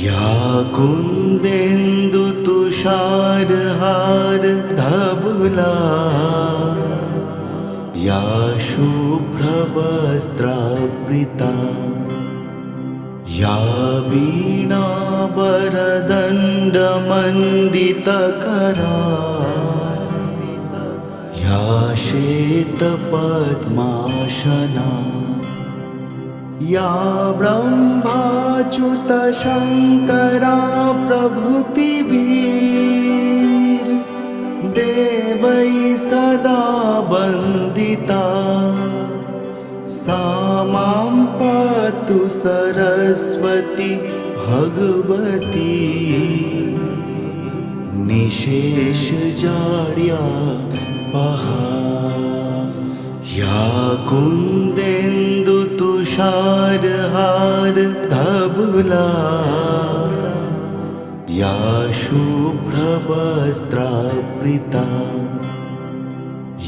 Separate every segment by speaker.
Speaker 1: या कुन्देन्दुतुषारहार धवला या शुभ्रवस्त्रावृता या वीणावरदण्डमण्डितकरा या श्वेतपद्मासना या ब्रह्माच्युतशङ्करा प्रभृतिभिर् देवैः सदा वन्दिता सा मां पातु सरस्वती भगवती निशेषजाड्यापहा या कुन्देन्दुतुषारहार धवला या शुभ्रवस्त्रावृता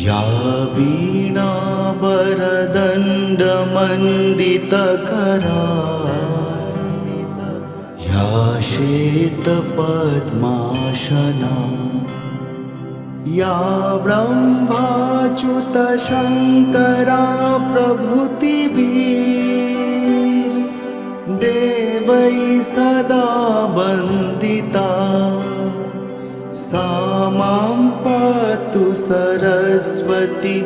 Speaker 1: या वीणावरदण्डमण्डितकरा या श्वेतपद्मासना या ब्रह्माच्युतशङ्करा प्रभृतिभिर् देवैः सदा वन्दिता सा मां पातु सरस्वती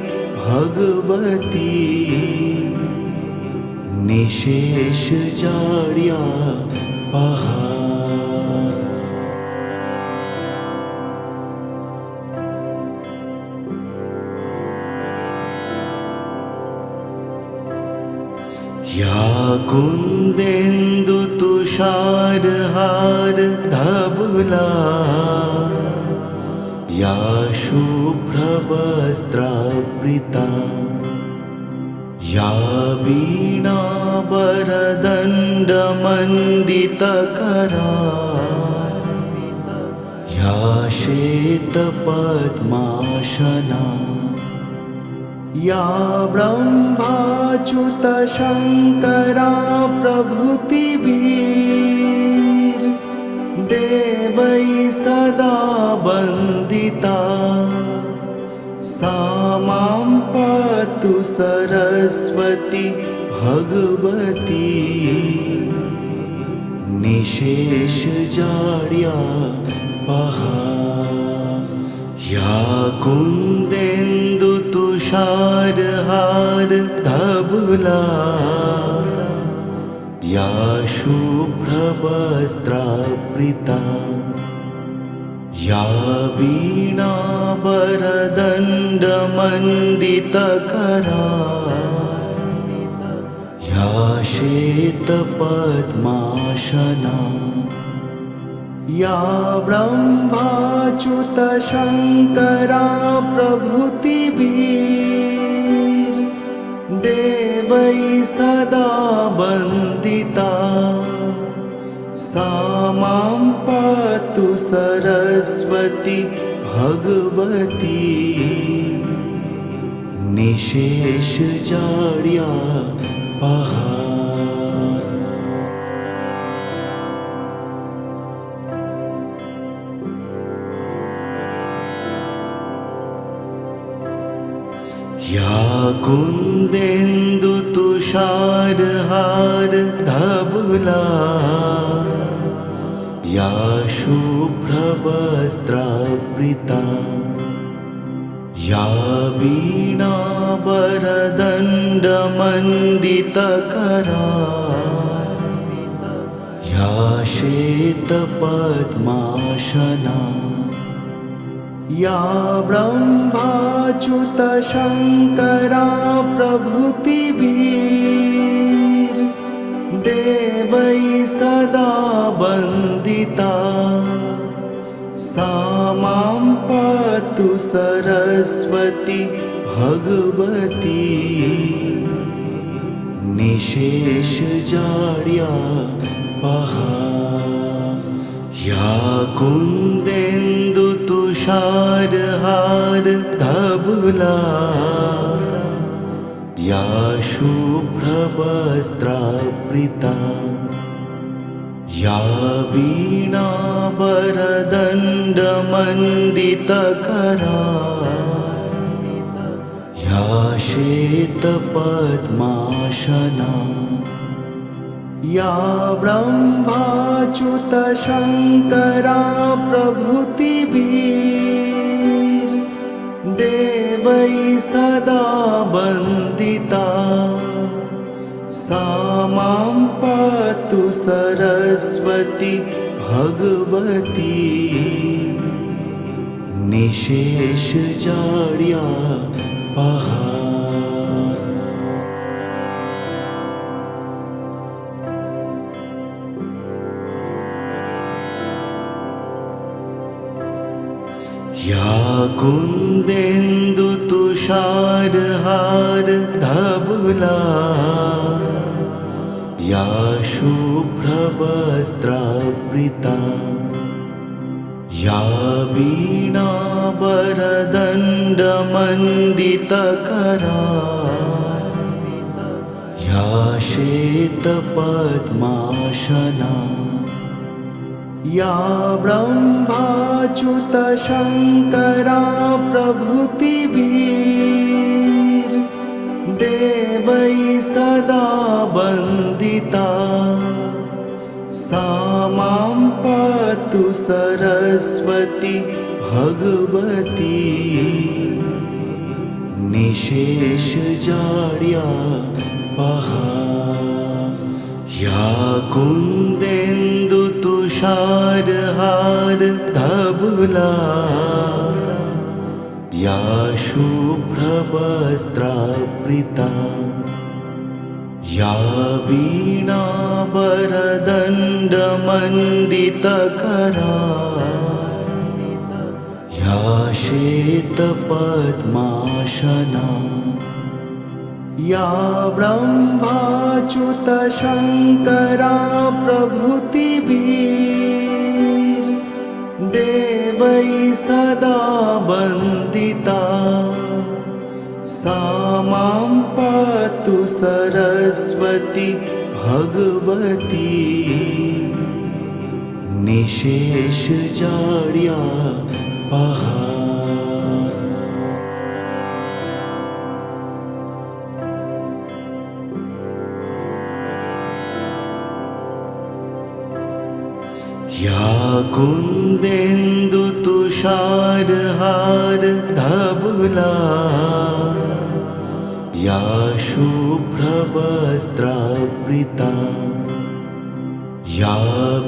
Speaker 1: भगवती निशेषजाड्यापहा या कुन्देन्दुतुषारहार धवला या शुभ्रवस्त्रावृता या वीणावरदण्डमण्डितकरा या श्वेतपद्मासना या ब्रह्माच्युतशङ्करा प्रभृतिभिर् देवैः सदा वन्दिता सा मां पातु सरस्वती भगवती निशेषजाड्यापहा या कुन्देन्दुतुषारहार धवला या शुभ्रवस्त्रावृता या वीणावरदण्डमण्डितकरा या श्वेतपद्मासना या ब्रह्माच्युतशङ्करा प्रभृतिभिर् देवैः सदा वन्दिता सा मां पातु सरस्वती भगवती निशेषजाड्यापहा या कुन्देन्दुतुषारहार धवला या शुभ्रवस्त्रावृता या वीणावरदण्डमण्डितकरा या श्वेतपद्मासना या ब्रह्माच्युतशङ्करा प्रभृतिभिर् देवैः सदा वन्दिता सा मां पातु सरस्वती भगवती निशेषजाड्यापहा या कुन्देन्दुतुषारहार धवला या शुभ्रवस्त्रावृता या वीणावरदण्डमण्डितकरा या श्वेतपद्मासना या ब्रह्माच्युतशङ्करा प्रभृतिभिर् देवैः सदा वन्दिता सा मां पातु सरस्वती भगवती निशेषजाड्यापहा। या कुन्देन्दुतुषारहारधवला या शुभ्रवस्त्रावृता या वीणावरदण्डमण्डितकरा या श्वेतपद्मासना या ब्रह्माच्युतशङ्करा प्रभृतिभिर् देवैः सदा वन्दिता सा मां पातु सरस्वती भगवती निशेषजाड्यापहा। या कुन्देन्दुतुषारहारधवला या शुभ्रवस्त्रावृता या वीणावरदण्डमण्डितकरा या श्वेतपद्मासना या ब्रह्माच्युतशङ्करा प्रभृतिभिर् देवैः सदा वन्दिता सा मां पातु सरस्वती भगवती निशेषजाड्यापहा। या कुन्देन्दुतुषारहारधवला या शुभ्रवस्त्रावृता या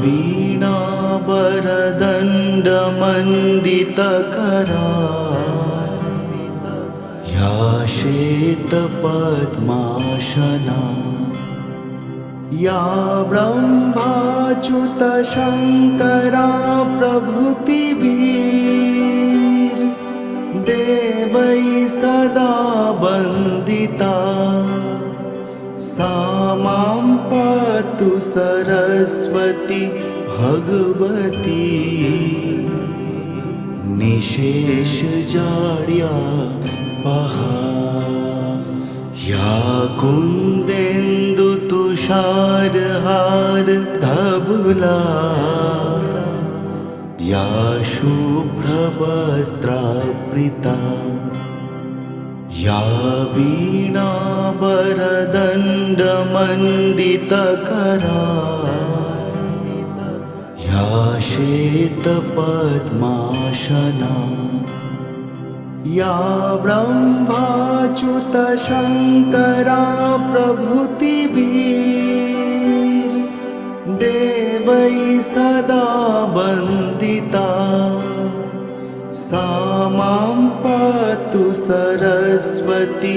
Speaker 1: वीणावरदण्डमण्डितकरा या श्वेतपद्मासना या ब्रह्माच्युतशङ्करा प्रभृतिभिर् देवैः सदा वन्दिता सा मां पातु सरस्वती भगवती निशेषजाड्यापहा। या कुन्देन्दुतुषारहारधवला या शुभ्रवस्त्रावृता या वीणावरदण्डमण्डितकरा या श्वेतपद्मासना या ब्रह्माच्युतशङ्करा प्रभृतिभिर् देवैः सदा वन्दिता सा मां पातु सरस्वती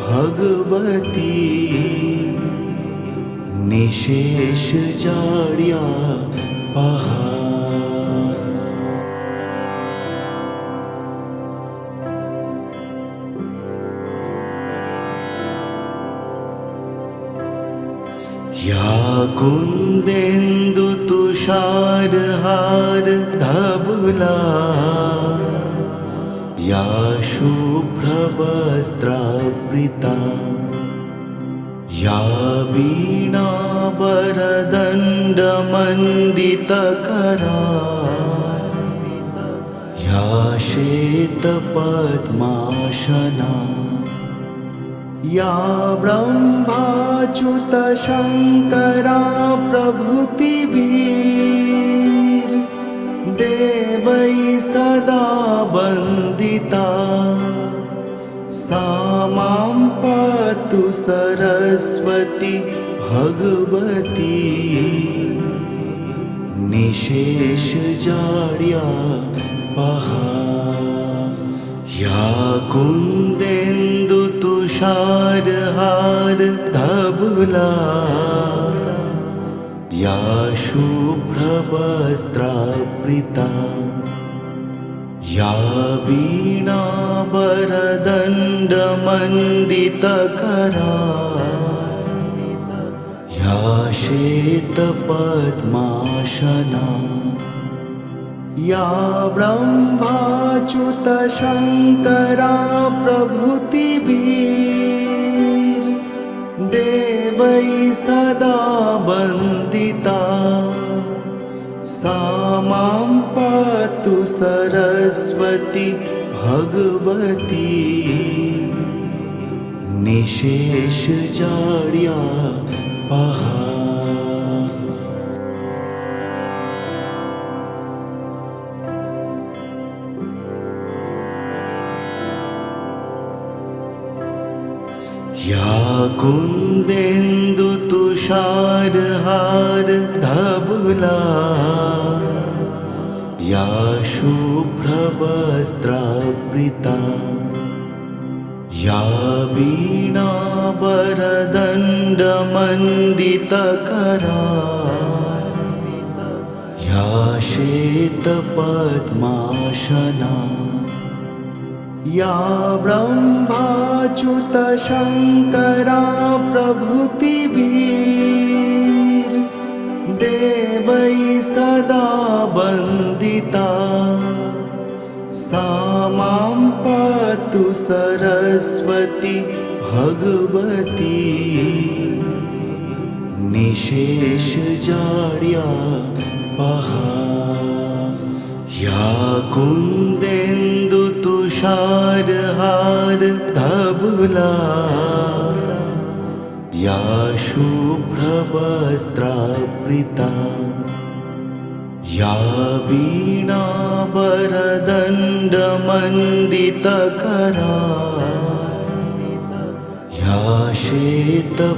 Speaker 1: भगवती निशेषजाड्यापहा। या कुन्देन्दुतुषारहारधवला या शुभ्रवस्त्रावृता या वीणावरदण्डमण्डितकरा या श्वेतपद्मासना या ब्रह्माच्युतशङ्करा प्रभृतिभिर् देवै सदा वन्दिता सा मां पातु सरस्वती भगवती निशेषजाड्यापहा या कुन्देन्दुतुषारहारधवला या शुभ्रवस्त्रावृता या वीणावरदण्डमण्डितकरा या श्वेतपद्मासना या ब्रह्माच्युतशङ्करा प्रभृतिभिर् देवै सदा वन्दिता सा मां पातु सरस्वती भगवती निशेषजाड्यापहा या कुन्देन्दुतुषारहारधवला या शुभ्रवस्त्रावृता या वीणावरदण्डमण्डितकरा या श्वेतपद्मासना या ब्रह्माच्युतशङ्करा प्रभृतिभिर् देवै सदा वन्दिता सा मां पातु सरस्वती भगवती निशेषजाड्यापहा या कुन्देन्दुतुषारहारधवला या शुभ्रवस्त्रावृता या वीणावरदण्डमण्डितकरा या श्वेतपद्मासना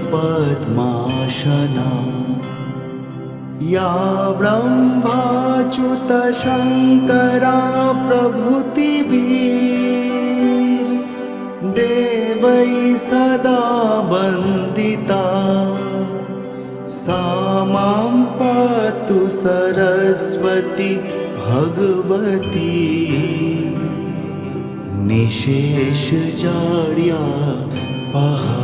Speaker 1: या ब्रह्माच्युतशङ्करा प्रभृतिभिर् देवै सदा वन्दिता सा मां पातु सरस्वती भगवती निशेषजाड्यापहा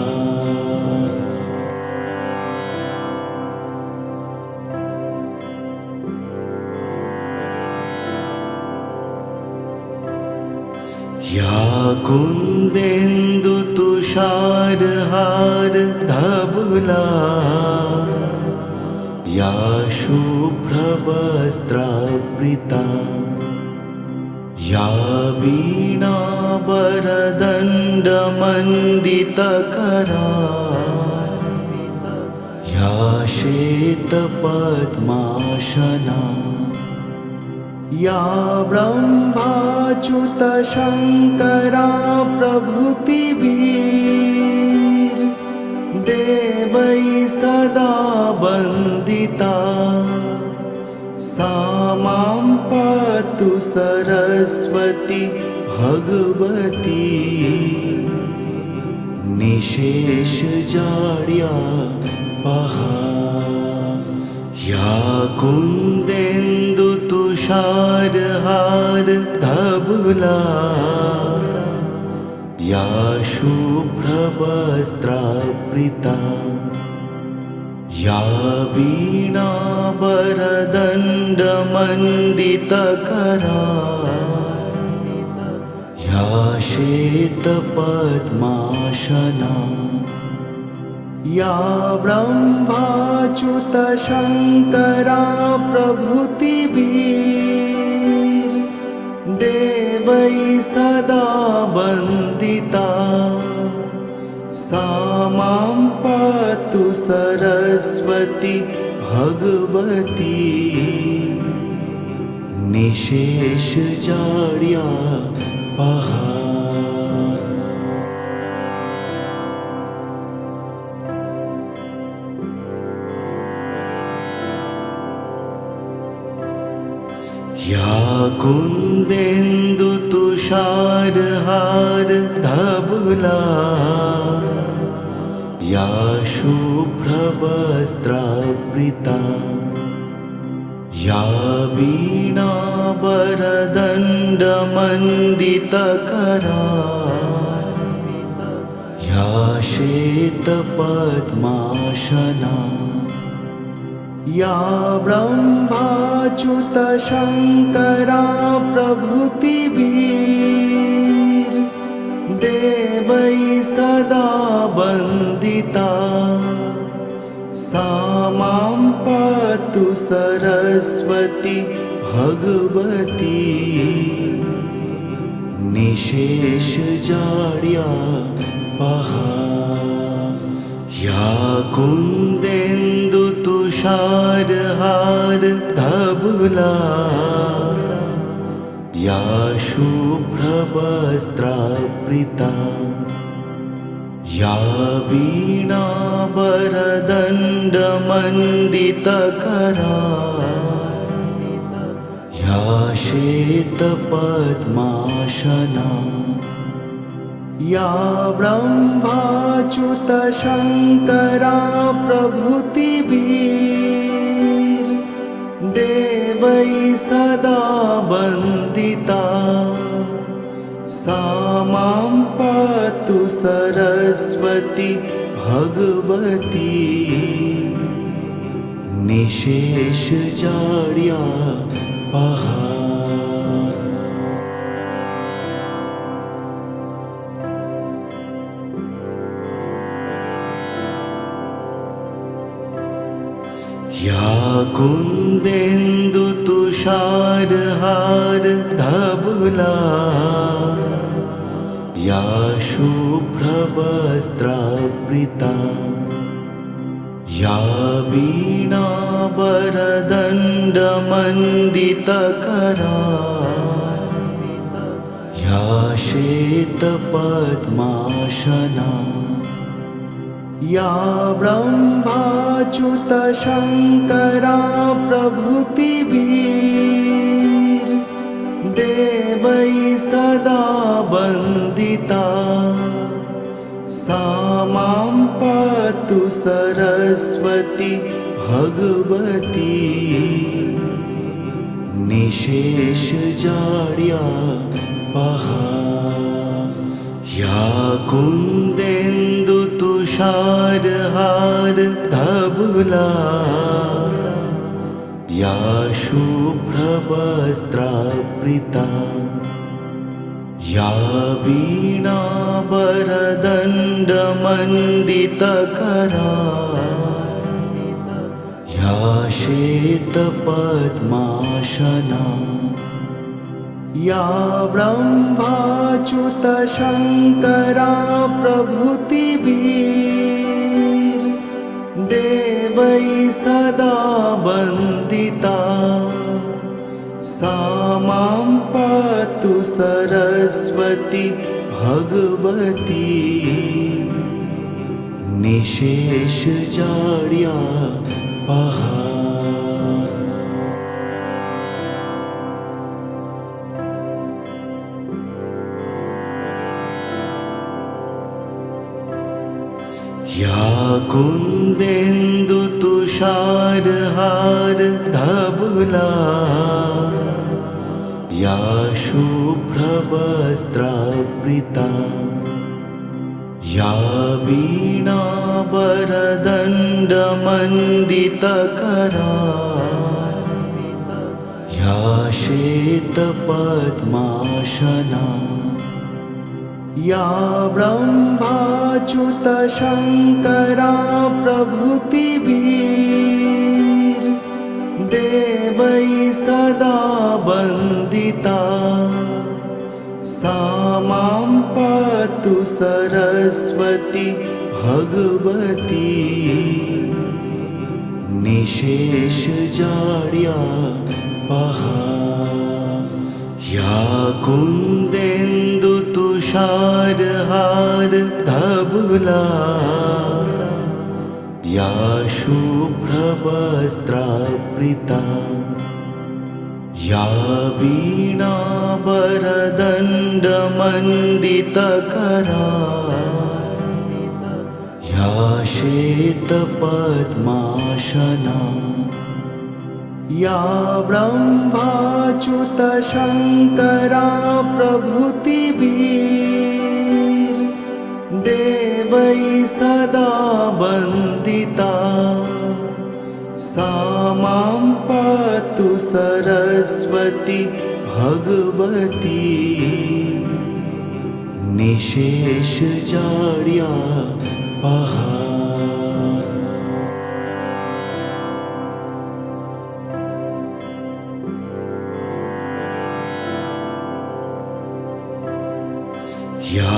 Speaker 1: या कुन्देन्दुतुषारहारधवला या शुभ्रवस्त्रावृता या वीणावरदण्डमण्डितकरा या श्वेतपद्मासना या ब्रह्माच्युतशङ्करा प्रभृतिभिर् देवै सदा वन्दिता सा मां पातु सरस्वती भगवती निशेषजाड्यापहा या कुन्देन्दुतुषारहारधवला या शुभ्रवस्त्रावृता या वीणावरदण्डमण्डितकरा या श्वेतपद्मासना या ब्रह्माच्युतशङ्करा प्रभृतिभिर् देवै सदा वन्दिता सा मां पातु सरस्वती भगवती निशेषजाड्यापहा। या कुन्देन्दुतुषारहारधवला या शुभ्रवस्त्रावृता या वीणावरदण्डमण्डितकरा या श्वेतपद्मासना या ब्रह्माच्युतशङ्करा प्रभृतिभिर् देवै सदा वन्दिता सा मां पातु सरस्वती भगवती निशेषजाड्यापहा। या कुन्देन्दुतुषारहारधवला या शुभ्रवस्त्रावृता या वीणावरदण्डमण्डितकरा या श्वेतपद्मासना या ब्रह्माच्युतशङ्करा प्रभृतिभिर् देवै सदा वन्दिता सा मां पातु सरस्वती भगवती निशेषजाड्यापहा। या कुन्देन्दुतुषारहारधवला या शुभ्रवस्त्रावृता या वीणावरदण्डमण्डितकरा या श्वेतपद्मासना या ब्रह्माच्युतशङ्करा प्रभृतिभिर् देवै सदा वन्दिता सा मां पातु सरस्वती भगवती निशेषजाड्यापहा। या कुन्देन्दुतुषारहारधवला या शुभ्रवस्त्रावृता या वीणावरदण्डमण्डितकरा या श्वेतपद्मासना या ब्रह्माच्युतशङ्करा प्रभृतिभिर् देवै सदा वन्दिता सा मां पातु सरस्वती भगवती निशेषजाड्यापहा। या कुन्देन्दुतुषारहारधवला या शुभ्रवस्त्रावृता या वीणावरदण्डमण्डितकरा या श्वेतपद्मासना या ब्रह्मा शङ्करा प्रभृतिभिर् देवै सदा वन्दिता सा मां पातु सरस्वती भगवती निशेषजाड्यापहा या कुन्देन्दुतुषारहारधवला या शुभ्रवस्त्रावृता या वीणावरदण्डमण्डितकरा या श्वेतपद्मासना या ब्रह्माच्युतशङ्करा प्रभृतिभिर् देवै सदा वन्दिता सा मां पातु सरस्वती भगवती निशेषजाड्यापहा या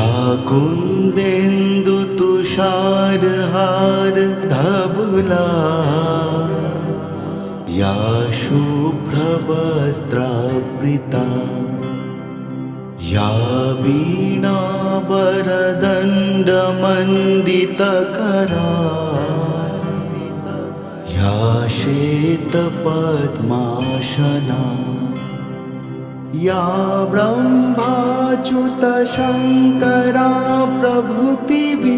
Speaker 1: कुन्देन्दुतुषारहारधवला या शुभ्रवस्त्रावृता या वीणावरदण्डमण्डितकरा या श्वेतपद्मासना या ब्रह्माच्युतशङ्करा प्रभृतिभिर्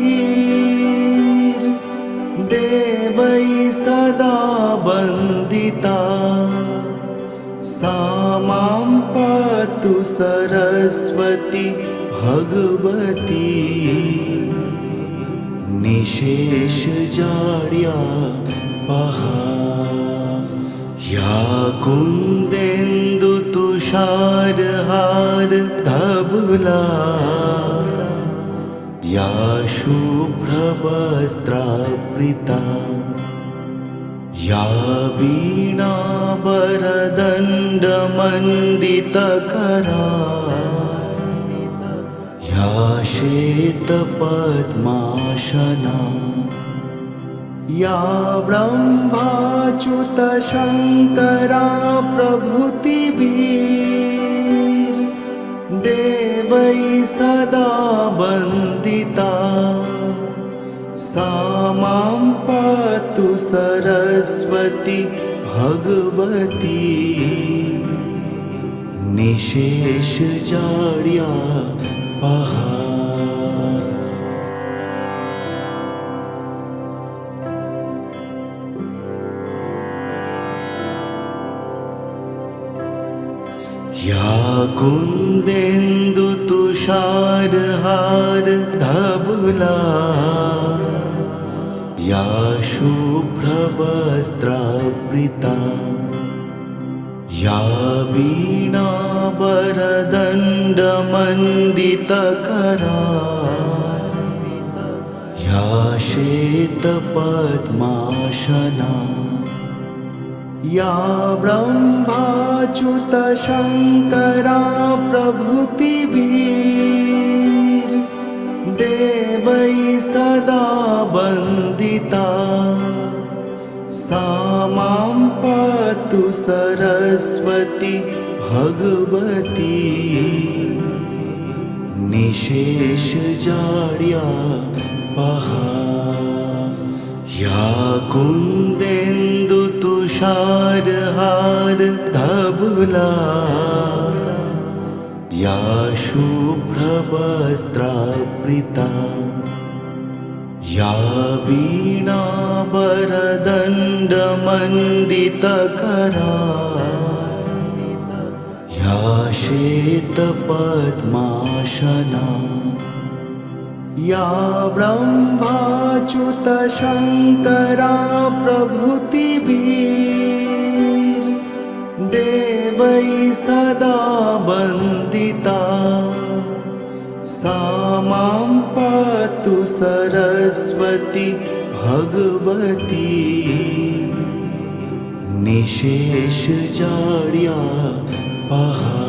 Speaker 1: देवै सदा वन्दिता सा मां पातु सरस्वती भगवती निशेषजाड्यापहा या कुन्देन्दुतुषारहारधवला या शुभ्रवस्त्रावृता या वीणावरदण्डमण्डितकरा या श्वेतपद्मासना या ब्रह्माच्युतशङ्करा प्रभृतिभिर् देवै सदा वन्दिता सा मां पातु सरस्वती भगवती निशेषजाड्यापहा या कुन्देन्दुतुषारहारधवला या शुभ्रवस्त्रावृता या वीणावरदण्डमण्डितकरा या श्वेतपद्मासना या ब्रह्माच्युतशङ्करा प्रभृतिभिर् देवै सदा वन्दिता सा मां पातु सरस्वती भगवती निशेषजाड्यापहा या कुन्देन्दुतुषारहारधवला या शुभ्रवस्त्रावृता या वीणावरदण्डमण्डितकरा या श्वेतपद्मासना या ब्रह्माच्युतशङ्करा प्रभृतिभिर् देवै सदा वन्दिता सा मां पातु पातु सरस्वती भगवती निशेष जाड्या पहा।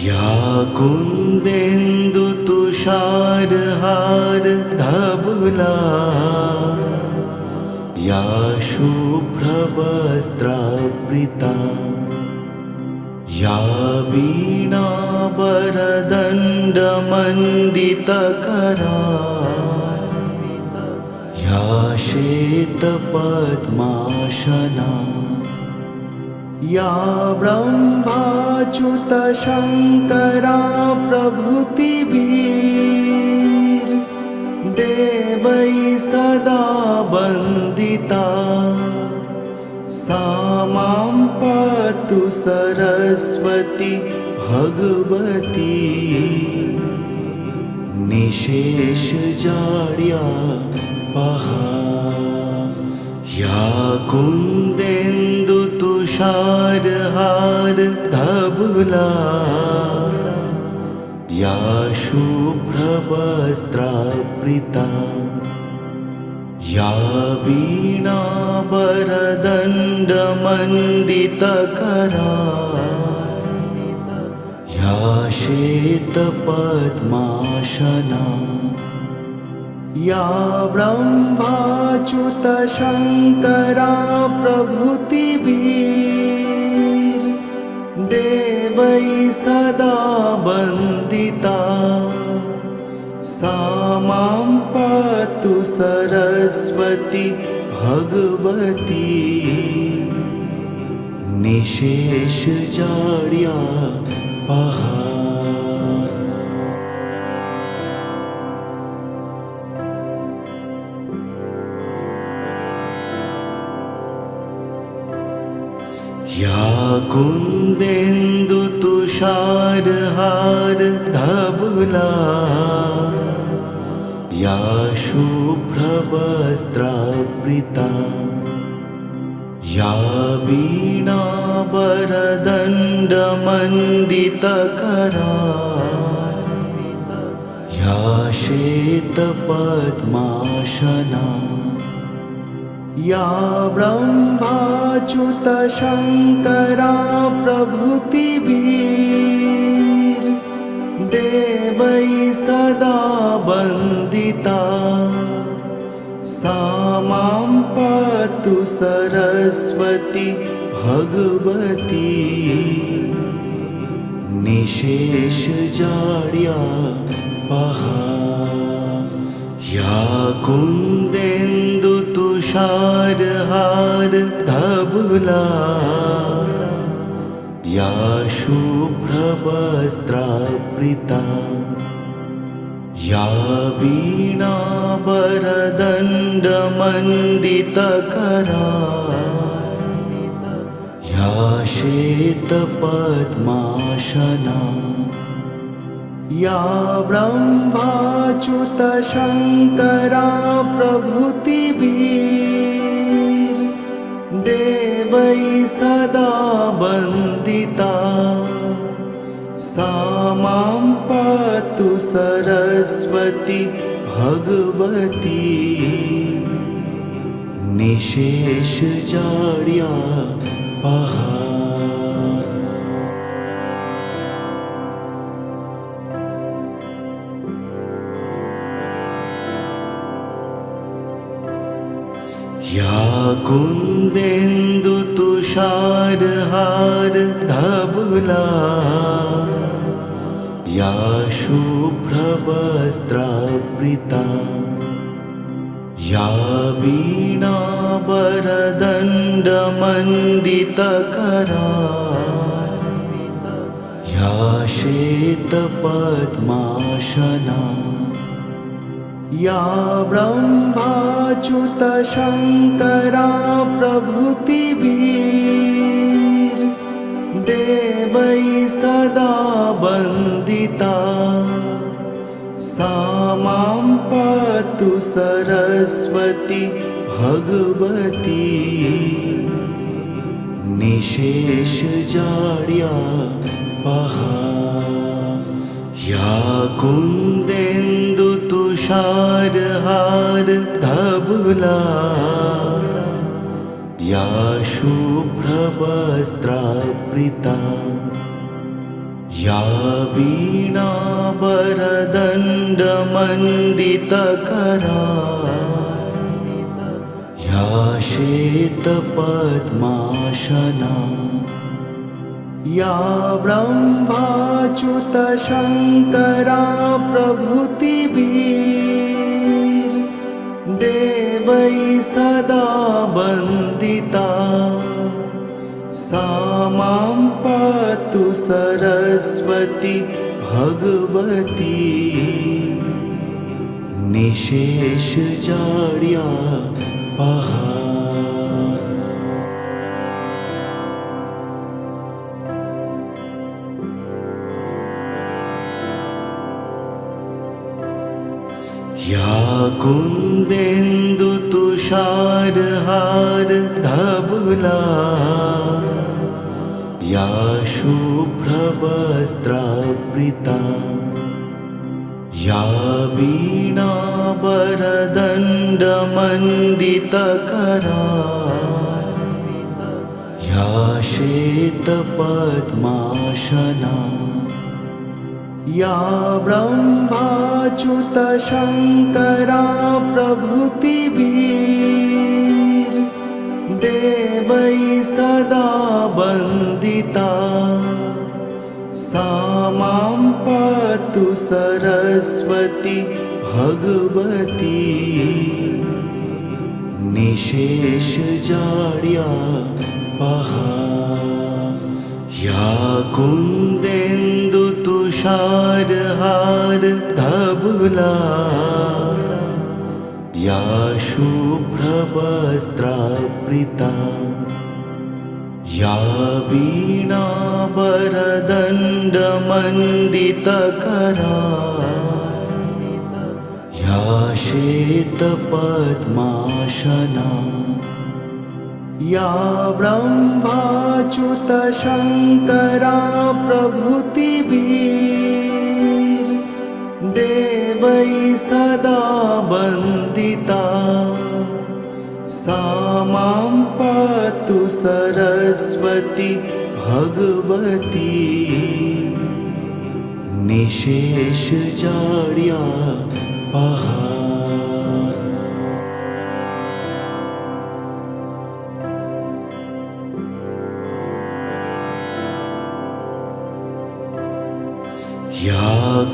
Speaker 1: या कुन्देन्दु तुषारहार धवला या शुभ्रवस्त्रावृता या वीणावरदण्डमण्डितकरा या श्वेतपद्मासना या ब्रह्माच्युतशङ्करा प्रभृतिभिर् देवैः सदा वन्दिता सा मां पातु सरस्वती भगवती निशेष जाड्या पहा। या कुन्देन्दु तुषारहार धवला या शुभ्रवस्त्रावृता या वीणावरदण्डमण्डितकरा या श्वेतपद्मासना या ब्रह्माच्युतशङ्करा प्रभृतिभिर् देवैः सदा वन्दिता सा मां पातु सरस्वती भगवती निशेष जाड्या पहा। या कुन्देन्दु तुषारहार धवला या शुभ्रवस्त्रावृता या वीणावरदण्डमण्डितकरा या श्वेतपद्मासना या ब्रह्माच्युतशङ्करा प्रभृतिभिर् देवैः सदा वन्दिता सा मां पातु सरस्वती भगवती निशेष जाड्या पहा। या कुन्देन्दु तुषारहार धवला या शुभ्रवस्त्रावृता या वीणावरदण्डमण्डितकरा या श्वेतपद्मासना या ब्रह्माच्युतशङ्करा प्रभृतिभिर् देवैः सदा वन्दिता सा मां पातु सरस्वती भगवती निशेष जाड्या पहा। या कुन्देन्दु तुषारहार धवला या शुभ्रवस्त्रावृता या वीणावरदण्डमण्डितकरा या श्वेतपद्मासना या ब्रह्माच्युतशङ्करा प्रभृतिभिर् देवैः सदा वन्दिता सा मां पातु सरस्वती भगवती निशेष जाड्या पहा या कुंदेंदु तुषार हार धबला या शुभ्रवस्त्रावृता या वीणावरदण्डमण्डितकरा या श्वेतपद्मासना या ब्रह्माच्युतशङ्करा प्रभृतिभिर् देवैः सदा वन्दिता सा मां पातु सरस्वती भगवती निशेष जाड्या पहा या कुंदेंदु तुषार हार धबला या शुभ्रवस्त्रावृता या वीणावरदण्डमण्डितकरा या श्वेतपद्मासना या ब्रह्माच्युतशङ्करा प्रभृतिभिर् देवैः सदा वन्दिता सा मां पातु सरस्वती भगवती निशेष जाड्या पहा या कुंदेंदु तुषार हार धबला या शुभ्रवस्त्रावृता या वीणावरदण्डमण्डितकरा या श्वेतपद्मासना या ब्रह्माच्युतशङ्करा प्रभृतिभिर् देवैः सदा वन्दिता सा मां पातु सरस्वती भगवती निशेष जाड्या पहा या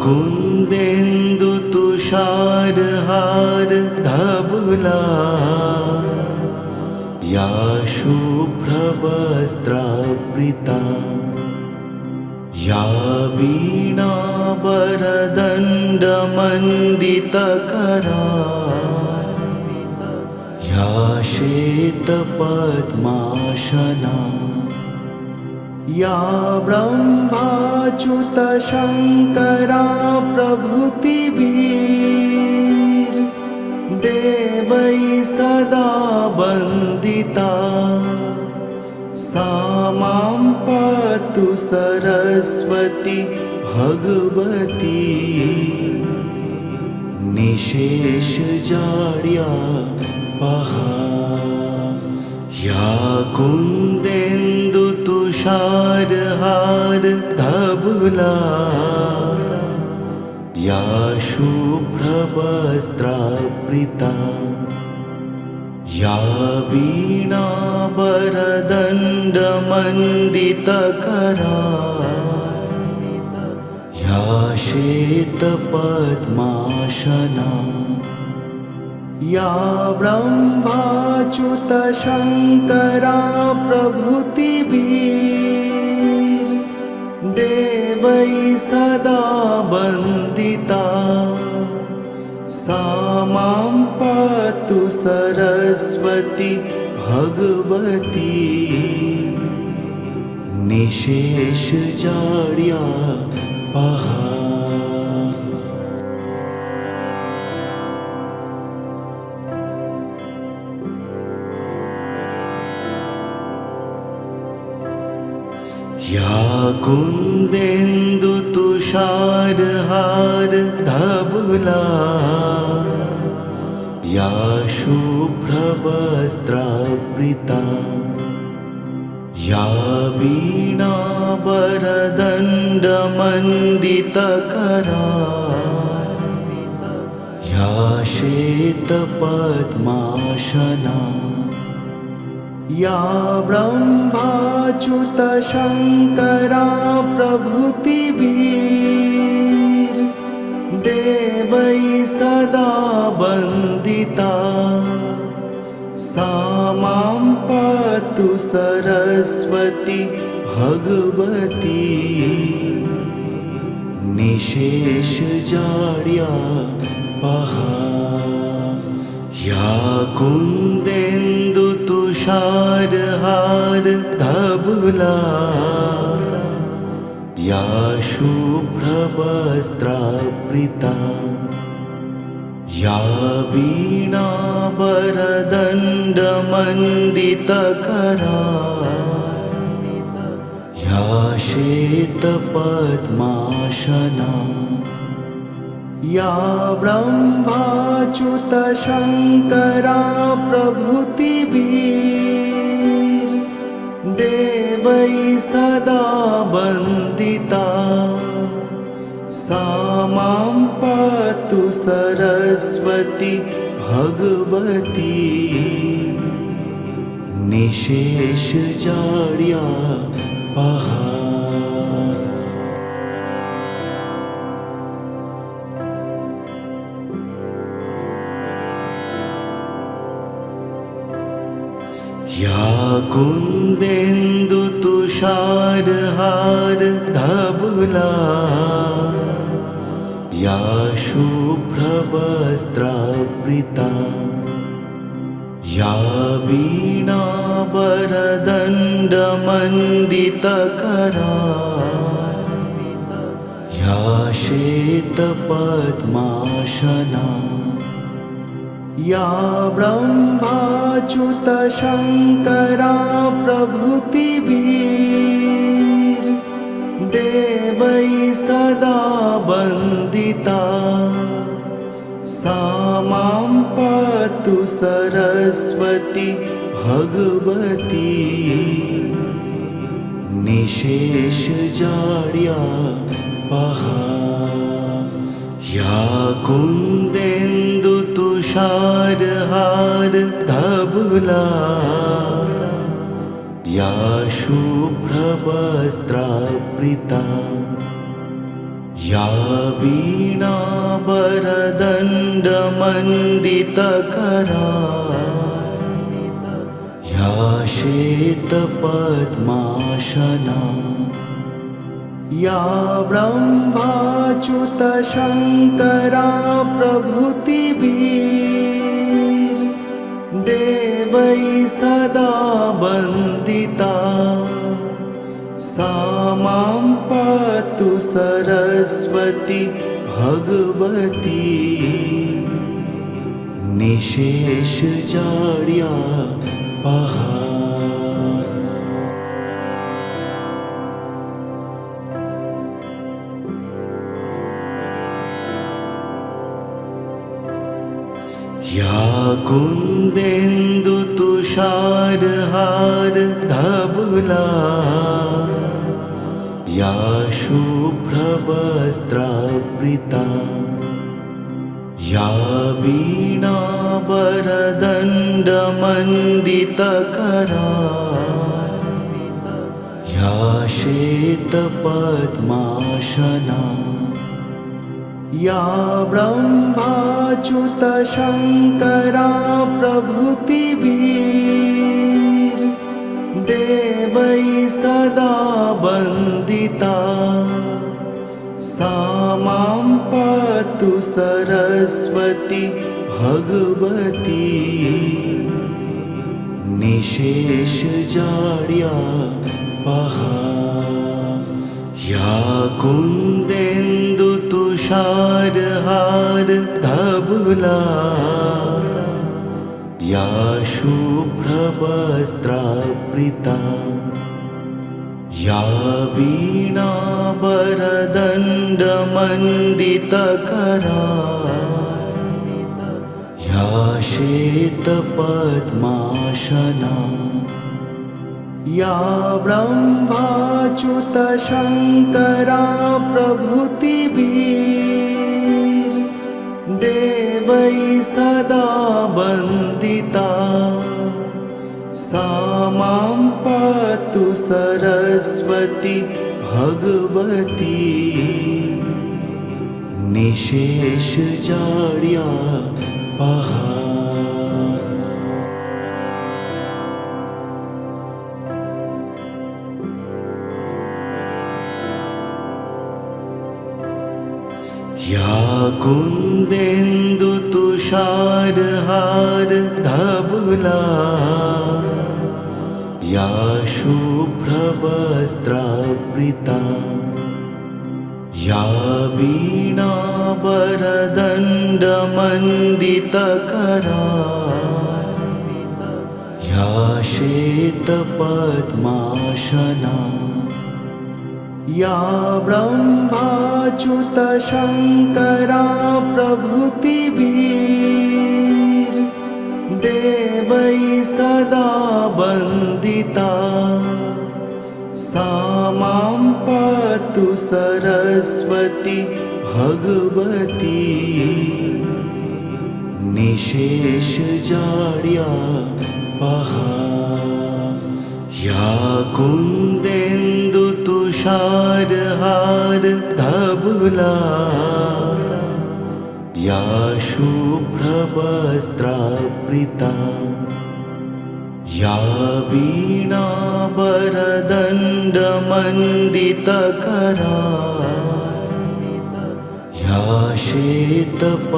Speaker 1: कुंदेंदु तुषार हार धबला या शुभ्रवस्त्रावृता या वीणावरदण्डमण्डितकरा या श्वेतपद्मासना या ब्रह्माच्युतशङ्करा प्रभृतिभिर् देवैः सदा वन्दिता सा मां पातु सरस्वती भगवती निशेष जाड्या पहा या कुंदेंदु तुषार हार धबला या शुभ्रवस्त्रावृता या वीणावरदण्डमण्डितकरा या श्वेतपद्मासना या ब्रह्माच्युतशङ्करा प्रभृतिभिर् देवैः सदा वन्दिता सा मां पातु सरस्वती भगवती निशेष जाड्या पहा या कुन्देन्दुतुषारहार धवला या शुभ्रवस्त्रावृता या वीणावरदण्डमण्डितकरा या श्वेतपद्मासना या ब्रह्माच्युतशङ्करा प्रभृतिभिर् देवैः सदा वन्दिता सा मां पातु सरस्वती भगवती निशेषजाड्यापहा या कुन्देन्दुतुषारहार धवला या शुभ्रवस्त्रावृता या वीणावरदण्डमण्डितकरा या श्वेतपद्मासना या ब्रह्माच्युतशङ्करा प्रभृतिभिर् देवैः सदा वन्दिता सा मां पातु सरस्वती भगवती निशेषजाड्यापहा या कुन्देन्दुतुषारहार धवला या शुभ्रवस्त्रावृता या वीणावरदण्डमण्डितकरा या श्वेतपद्मासना या ब्रह्माच्युतशङ्करा प्रभृतिभिर् देवैः सदा वन्दिता सा मां पातु सरस्वती भगवती निशेषजाड्यापहा या कुन्देन्दुतुषारहार धवला या शुभ्रवस्त्रावृता या वीणावरदण्डमण्डितकरा या श्वेतपद्मासना या ब्रह्माच्युतशङ्करा प्रभृतिभिर् देवैः सदा वन्दिता सा मां पातु सरस्वती भगवती निशेषजाड्यापहा या कुन्देन्दुतुषारहार धवला या शुभ्रवस्त्रावृता या वीणावरदण्डमण्डितकरा या श्वेतपद्मासना या ब्रह्माच्युतशङ्करा प्रभृतिभिर् देवैः सदा वन्दिता सा मां पातु सरस्वती भगवती निशेषजाड्यापहा या कुन्देन्दुतुषारहार धवला या शुभ्रवस्त्रावृता या वीणावरदण्डमण्डितकरा या श्वेतपद्मासना या ब्रह्माच्युतशङ्करा प्रभृतिभिर् देवैः सदा वन्दिता सा मां पातु सरस्वती भगवती निशेषजाड्यापहा। या कुन्देन्दुतुषारहारधवला या शुभ्रवस्त्रावृता या वीणावरदण्डमण्डितकरा या श्वेतपद्मासना या ब्रह्माच्युतशङ्करा प्रभृतिभिर् देवैः सदा वन्दिता सा मां पातु सरस्वती भगवती निशेषजाड्यापहा। या कुन्देन्दुतुषारहारधवला या शुभ्रवस्त्रावृता या वीणावरदण्डमण्डितकरा या श्वेतपद्मासना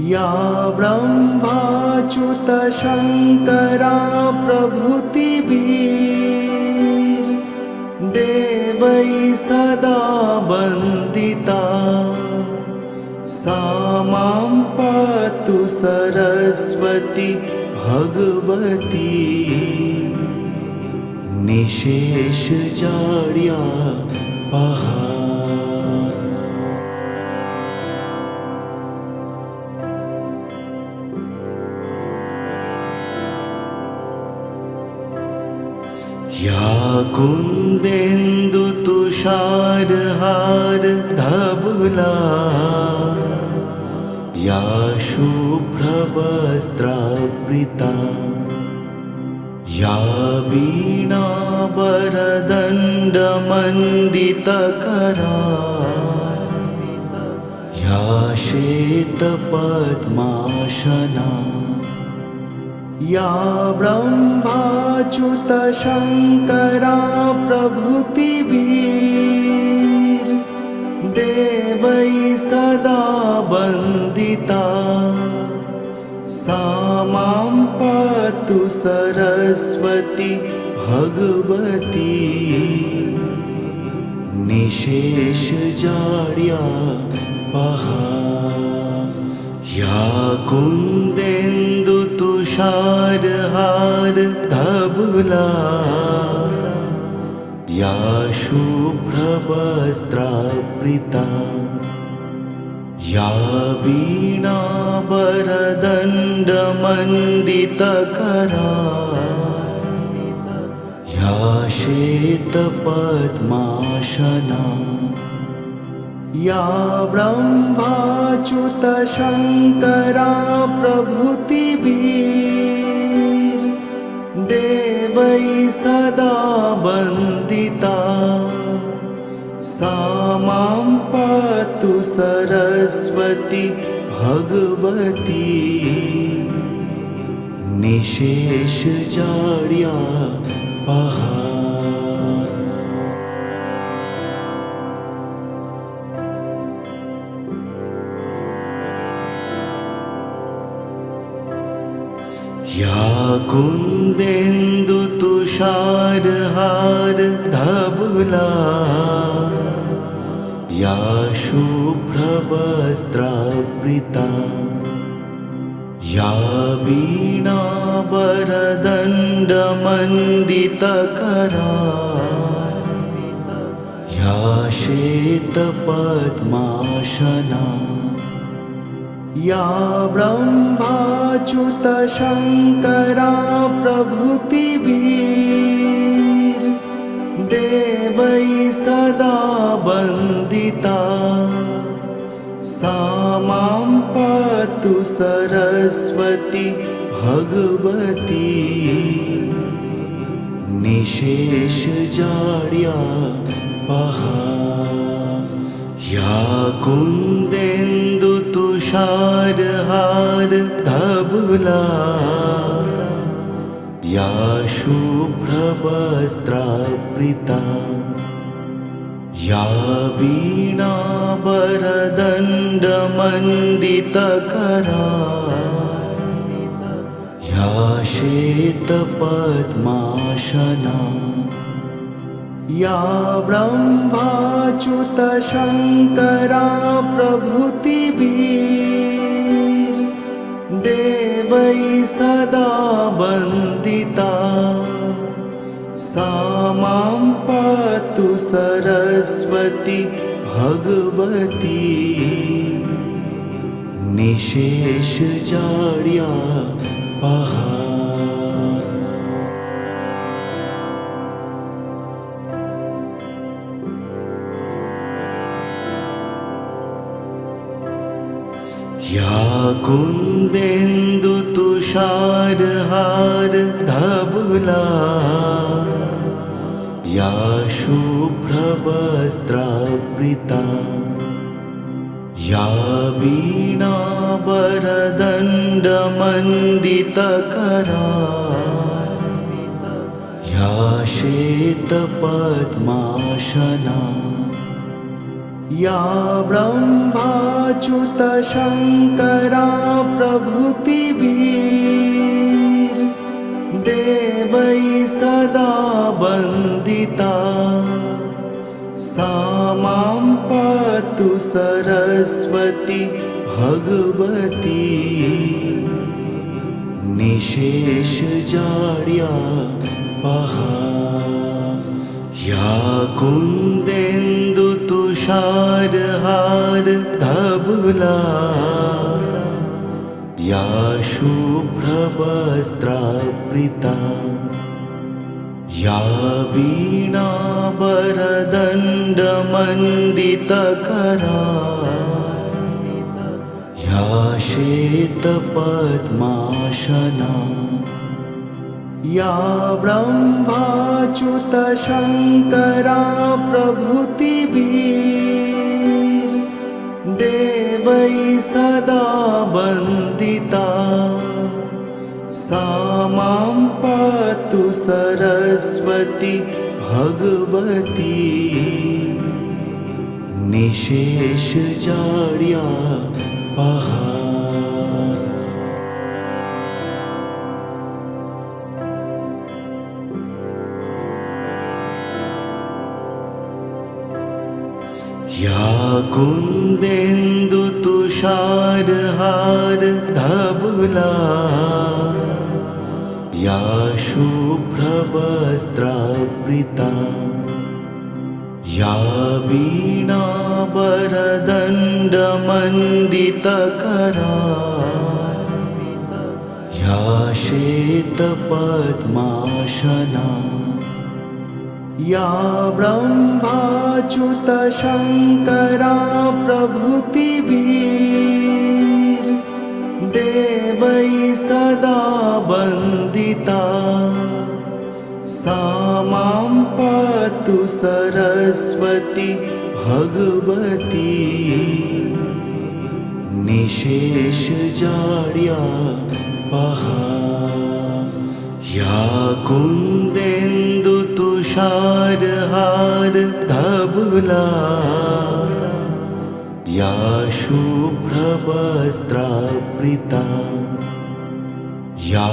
Speaker 1: या ब्रह्माच्युतशङ्करा प्रभृतिभिर् देवैः सदा वन्दिता सा मां पातु सरस्वती भगवती निशेषजाड्यापहा। या कुन्देन्दुतुषारहारधवला या शुभ्रवस्त्रावृता या वीणावरदण्डमण्डितकरा या श्वेतपद्मासना या ब्रह्माच्युतशङ्करा प्रभृतिभिर् देवैः सदा वन्दिता सा मां पातु सरस्वती भगवती निशेषजाड्यापहा। या कुन्देन्दुतुषारहारधवला या शुभ्रवस्त्रावृता या वीणावरदण्डमण्डितकरा या श्वेतपद्मासना या ब्रह्माच्युतशङ्करा प्रभृतिभिर् देवैः सदा वन्दिता सा मां पातु सरस्वती भगवती निशेषजाड्यापहा। या कुन्देन्दुतुषारहारधवला या शुभ्रवस्त्रावृता या वीणावरदण्डमण्डितकरा वीणावरदण्डमण्डितकरा या श्वेतपद्मासना या ब्रह्माच्युतशङ्करा प्रभृतिभिर् देवैः सदा वन्दिता सा मां पातु सरस्वती भगवती निशेषजाड्यापहा या कुन्देन्दुतुषारहारधवला या शुभ्रवस्त्रावृता या वीणावरदण्डमण्डितकरा या श्वेतपद्मासना या ब्रह्माच्युतशङ्करा प्रभृतिभिर् देवैः सदा वन्दिता सा मां पातु सरस्वती भगवती निशेषजाड्यापहा या कुन्देन्दुतुषारहारधवला या शुभ्रवस्त्रावृता या वीणावरदण्डमण्डितकरा या श्वेतपद्मासना या ब्रह्माच्युतशङ्करा प्रभृतिभिर् देवैः सदा वन्दिता सा मां पातु सरस्वती भगवती निशेषजाड्यापहा या कुन्देन्दुतुषारहारधवला या शुभ्रवस्त्रावृता या वीणावरदण्डमण्डितकरा या श्वेतपद्मासना या ब्रह्माच्युतशङ्करा प्रभृतिभिर् देवैः सदा वन्दिता सा मां पातु सरस्वती भगवती निशेषजाड्यापहा या कुन्देन्दुतुषारहारधवला या शुभ्रवस्त्रावृता या वीणावरदण्डमण्डितकरा या श्वेतपद्मासना या ब्रह्माच्युतशङ्करा प्रभृतिभिर् देवैः सदा वन्दिता सा मां पातु सरस्वती भगवती निशेषजाड्यापहा या कुन्देन्दुतुषारहारधवला या शुभ्रवस्त्रावृता या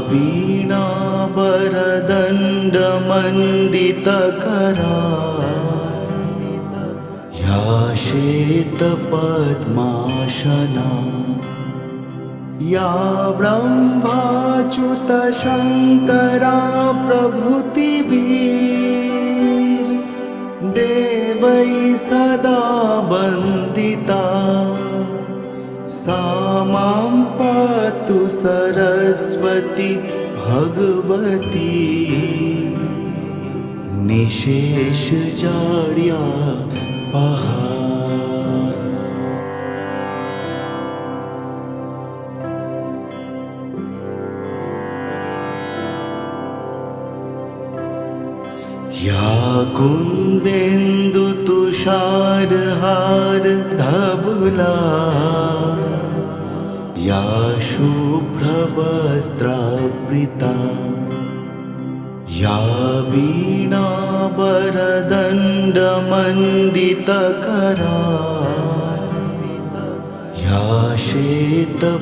Speaker 1: वीणावरदण्डमण्डितकरा या श्वेतपद्मासना या ब्रह्माच्युतशङ्करा प्रभृतिभिर् देवै सदा वन्दिता सा मां पातु सरस्वती भगवती निशेषजाड्यापहा। या कुन्देन्दुतुषारहारधवला या शुभ्रवस्त्रावृता या वीणावरदण्डमण्डितकरा या श्वेतपद्मासना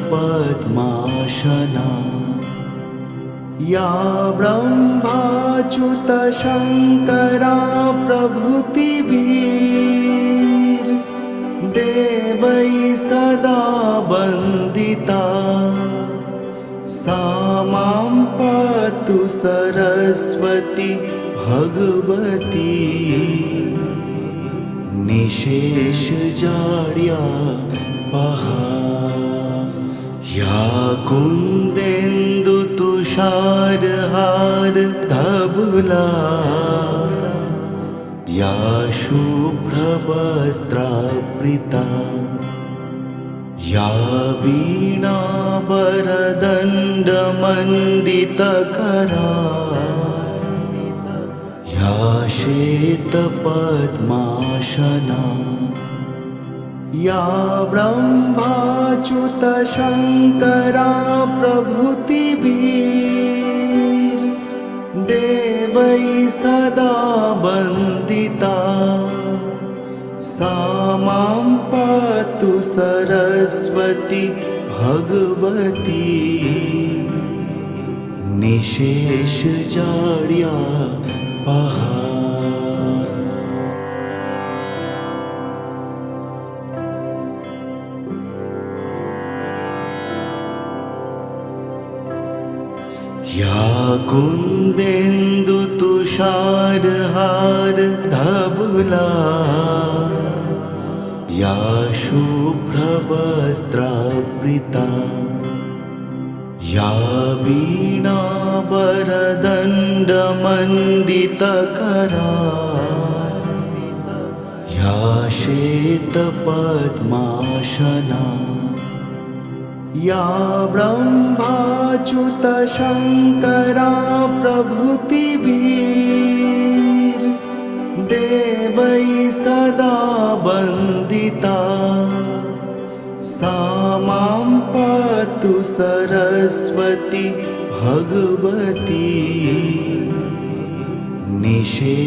Speaker 1: या ब्रह्माच्युतशङ्करा प्रभृतिभिर् देवै सदा वन्दिता सा मां पातु सरस्वती भगवती निशेषजाड्यापहा। या कुन्देन्दुतुषारहारधवला या शुभ्रवस्त्रावृता या वीणावरदण्डमण्डितकरा या श्वेतपद्मासना या ब्रह्माच्युतशङ्करा प्रभृतिभिर् देवै सदा वन्दिता सा मां पातु सरस्वती भगवती निशेषजाड्यापहा। या कुन्देन्दुतुषारहारधवला या शुभ्रवस्त्रावृता या वीणावरदण्डमण्डितकरा या श्वेतपद्मासना या ब्रह्माच्युतशङ्करा प्रभृतिभिर् देवै सदा वन्दिता सा मां पातु सरस्वती भगवती निशेषजाड्यापहा।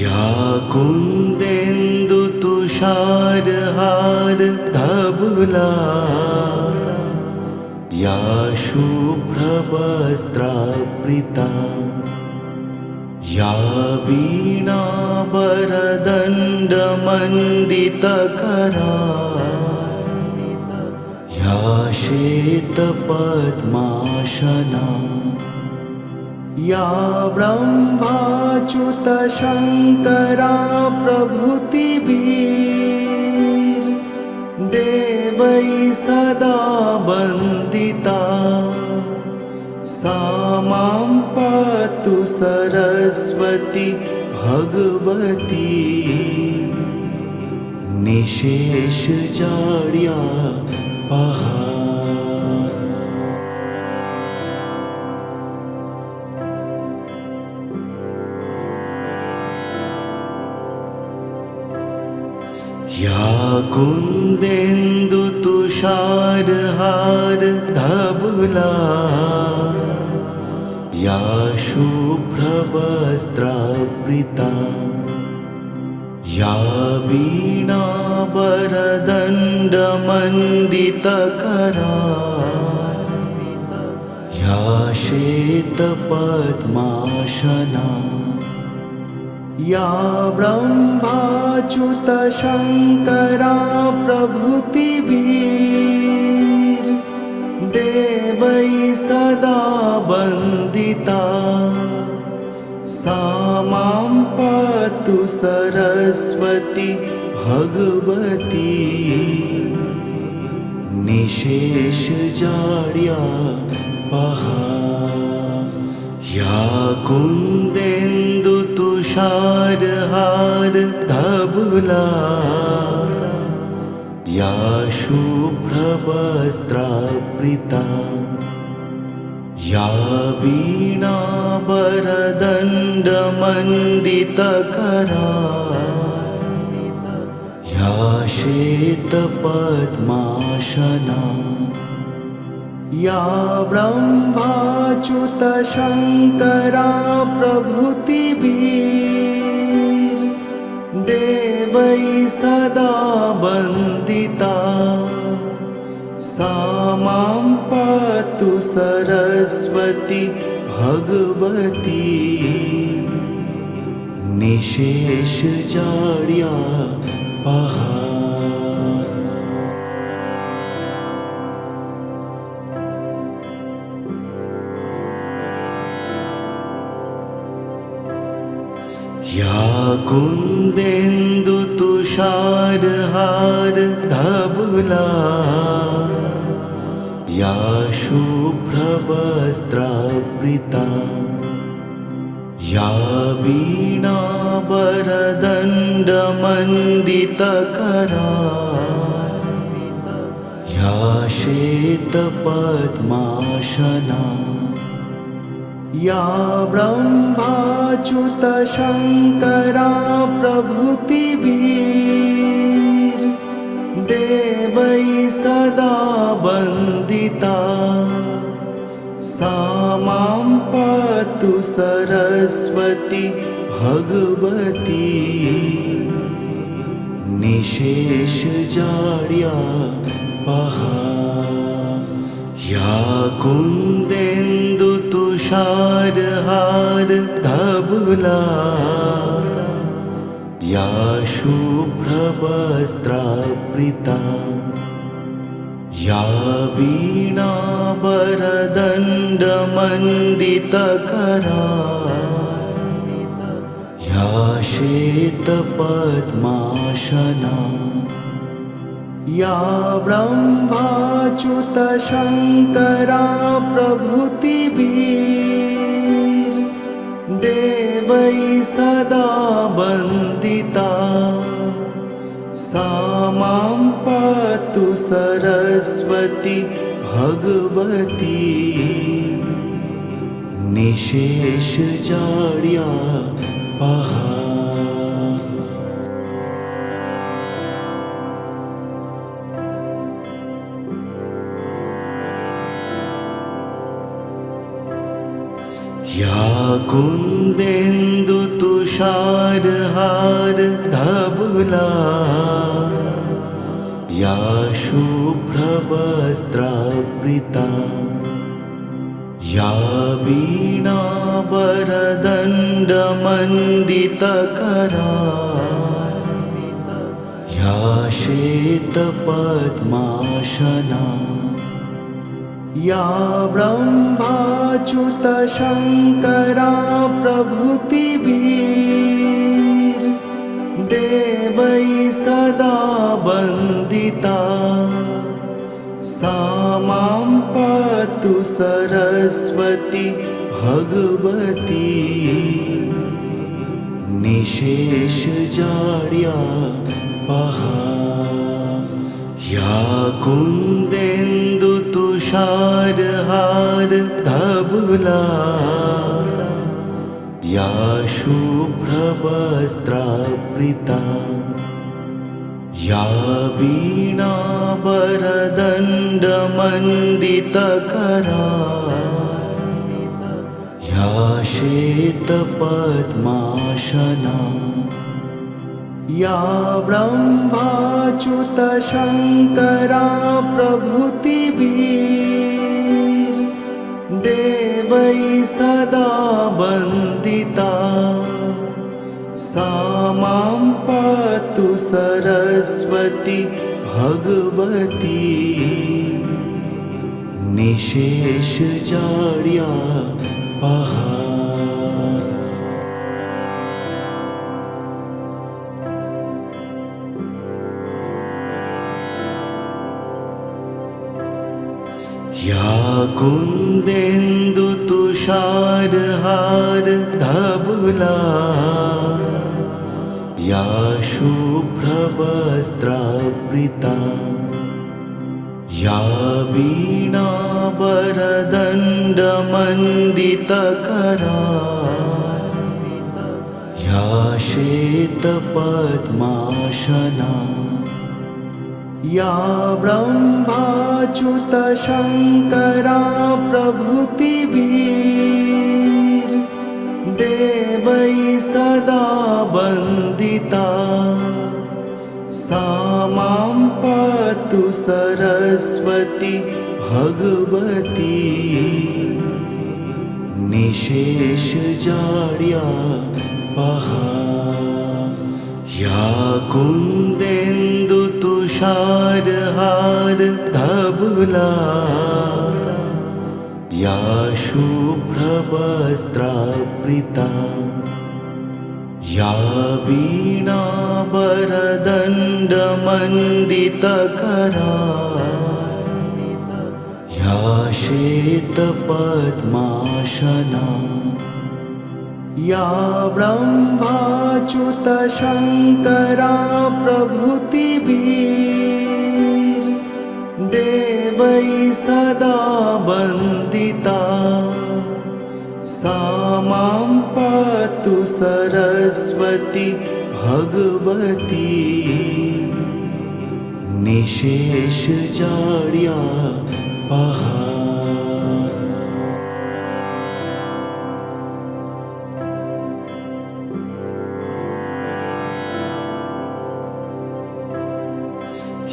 Speaker 1: या कुन्देन्दुतुषारहारधवला या शुभ्रवस्त्रावृता या वीणावरदण्डमण्डितकरा या श्वेतपद्मासना या ब्रह्माच्युतशङ्करा प्रभृतिभिर् देवै सदा वन्दिता सा मां पातु सरस्वती भगवती निशेषजाड्यापहा। या कुन्देन्दुतुषारहारधवला या शुभ्रवस्त्रावृता या वीणावरदण्डमण्डितकरा या श्वेतपद्मासना या ब्रह्माच्युतशङ्करा प्रभृतिभिर् देवै सदा वन्दिता सा मां पातु सरस्वती भगवती निशेषजाड्यापहा या कुन्देन्दुतुषारहारधवला या शुभ्रवस्त्रावृता या वीणावरदण्डमण्डितकरा या श्वेतपद्मासना या ब्रह्माच्युतशङ्करा प्रभृतिभिर् देवै सदा वन्दिता सा मां पातु सरस्वती भगवती निशेषजाड्यापहा या कुन्देन्दुतुषारहारधवला या शुभ्रवस्त्रावृता या वीणावरदण्डमण्डितकरा या श्वेतपद्मासना या ब्रह्माच्युतशङ्करा प्रभृतिभिर् देवै सदा वन्दिता सा मां पातु सरस्वती भगवती निशेषजाड्यापहा या कुन्देन्दुतुषारहारधवला या शुभ्रवस्त्रावृता या वीणावरदण्डमण्डितकरा या श्वेतपद्मासना या ब्रह्माच्युतशङ्करा प्रभृतिभिर् देवै सदा वन्दिता सा मां पातु सरस्वती भगवती निशेषजाड्यापहा या कुन्देन्दुतुषारहारधवला या शुभ्रवस्त्रावृता या वीणावरदण्डमण्डितकरा या श्वेतपद्मासना या ब्रह्माच्युतशङ्करा प्रभृतिभिर् देवै सदा वन्दिता सा मां पातु सरस्वती भगवती निशेषजाड्यापहा या कुन्देन्दुतुषारहारधवला या शुभ्रवस्त्रावृता या वीणावरदण्डमण्डितकरा या श्वेतपद्मासना या ब्रह्माच्युतशङ्करा प्रभृतिभिर् देवै सदा वन्दिता सा सरस्वती भगवती निशेष जाड्या पहा। या कुंदेन्दु तुषारहार धवला या शुभ्रवस्त्रावृता या वीणावरदण्डमण्डितकरा या श्वेतपद्मासना या ब्रह्माच्युत शंकरा प्रभृतिभिर् देवै सदा वन्दिता सा मां पातु सरस्वती भगवती निशेष जाड्या पहा। या कुंदेन्दु तुषारहार धवला या शुभ्रवस्त्रावृता या वीणावरदण्डमण्डितकरा या श्वेतपद्मासना या ब्रह्माच्युत शंकरा प्रभृतिभिर् देवै सदा वन्दिता सा मां पातु सरस्वती भगवती निशेष जाड्या पहा।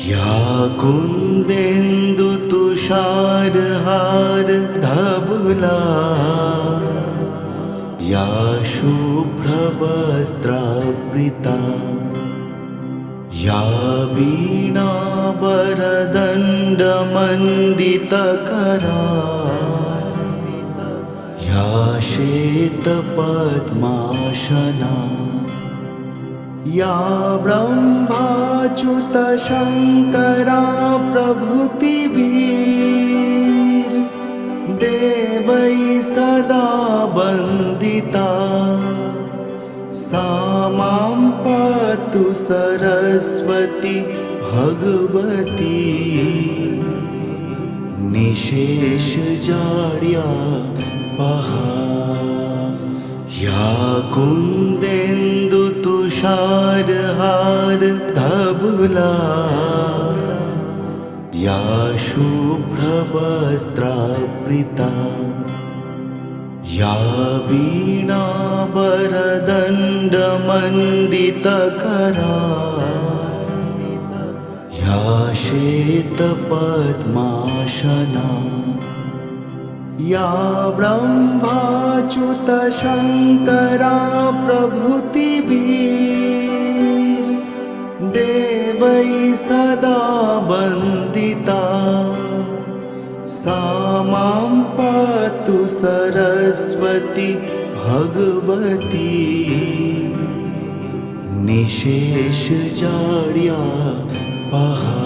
Speaker 1: या कुंदेन्दु तुषारहार धवला या शुभ्रवस्त्रावृता या वीणावरदण्डमण्डितकरा या श्वेतपद्मासना या ब्रह्माच्युत शंकरा प्रभृतिभिर् देवै सदा वन्दिता सा मां पातु सरस्वती भगवती निशेष जाड्या पहा। या कुंदेन्दु तुषारहार धवला या शुभ्रवस्त्रावृता या वीणावरदण्डमण्डितकरा या श्वेतपद्मासना या ब्रह्माच्युत शंकरा प्रभृतिभिर् देवै सदा वन्दिता सा मां पातु सरस्वती भगवती निशेष जाड्या पहा।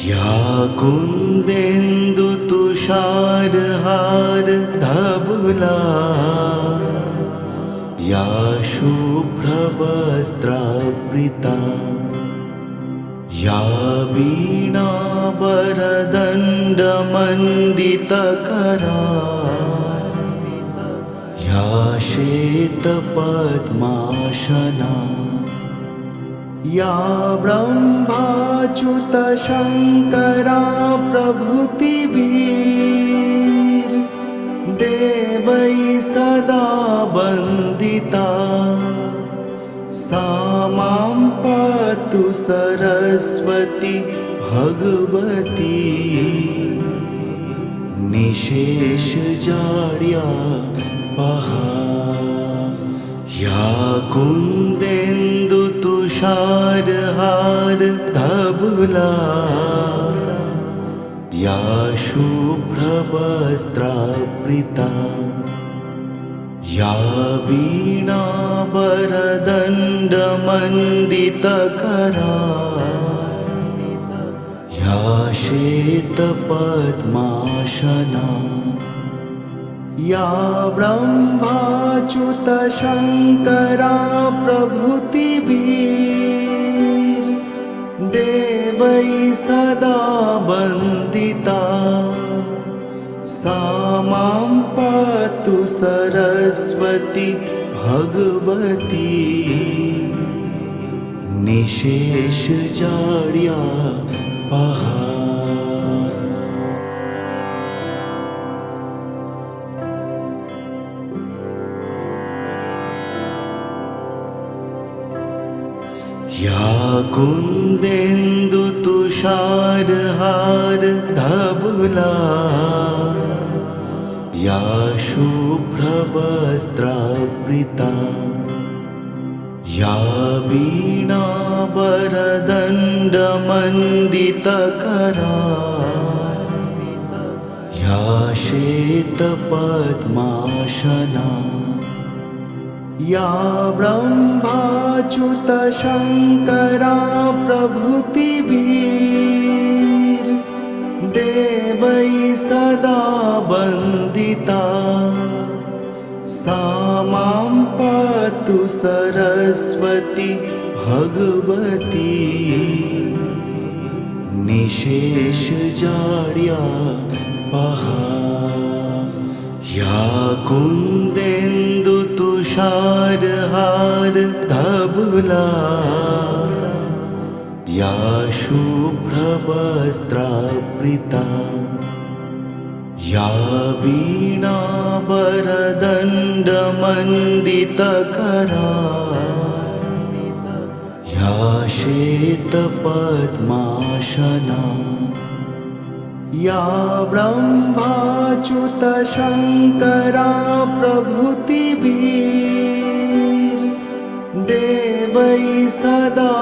Speaker 1: या कुंदेन्दु तुषारहार धवला या शुभ्रवस्त्रावृता या वीणावरदण्डमण्डितकरा या श्वेतपद्मासना या ब्रह्माच्युत शंकरा प्रभृतिभिर् देवै सदा वन्दिता सा मां पातु सरस्वती भगवती निशेष जाड्या पहा या कुंदेन्दु तुषारहार धबुला या शुभ्रवस्त्रावृता या वीणावरदण्डमण्डितकरा या श्वेतपद्मासना या ब्रह्माच्युतशङ्करा प्रभृतिभिर् देवै सदा वन्दिता सा मां पातु सरस्वती भगवती निशेष जाड्या पहा या कुंदेन्दु तुषारहार धबुला या शुभ्रवस्त्रावृता या वीणावरदण्डमण्डितकरा या श्वेतपद्मासना या ब्रह्माच्युतशङ्करा प्रभृतिभिर् देवै सदा वन्दिता सा मां पातु सरस्वती भगवती निशेष जाड्या पहा या कुंदेन्दु तुषारहार धबुला या शुभ्रवस्त्रावृता या वीणावरदण्डमण्डितकरा या श्वेतपद्मासना या ब्रह्माच्युतशङ्करा प्रभृतिभिर् देवै सदा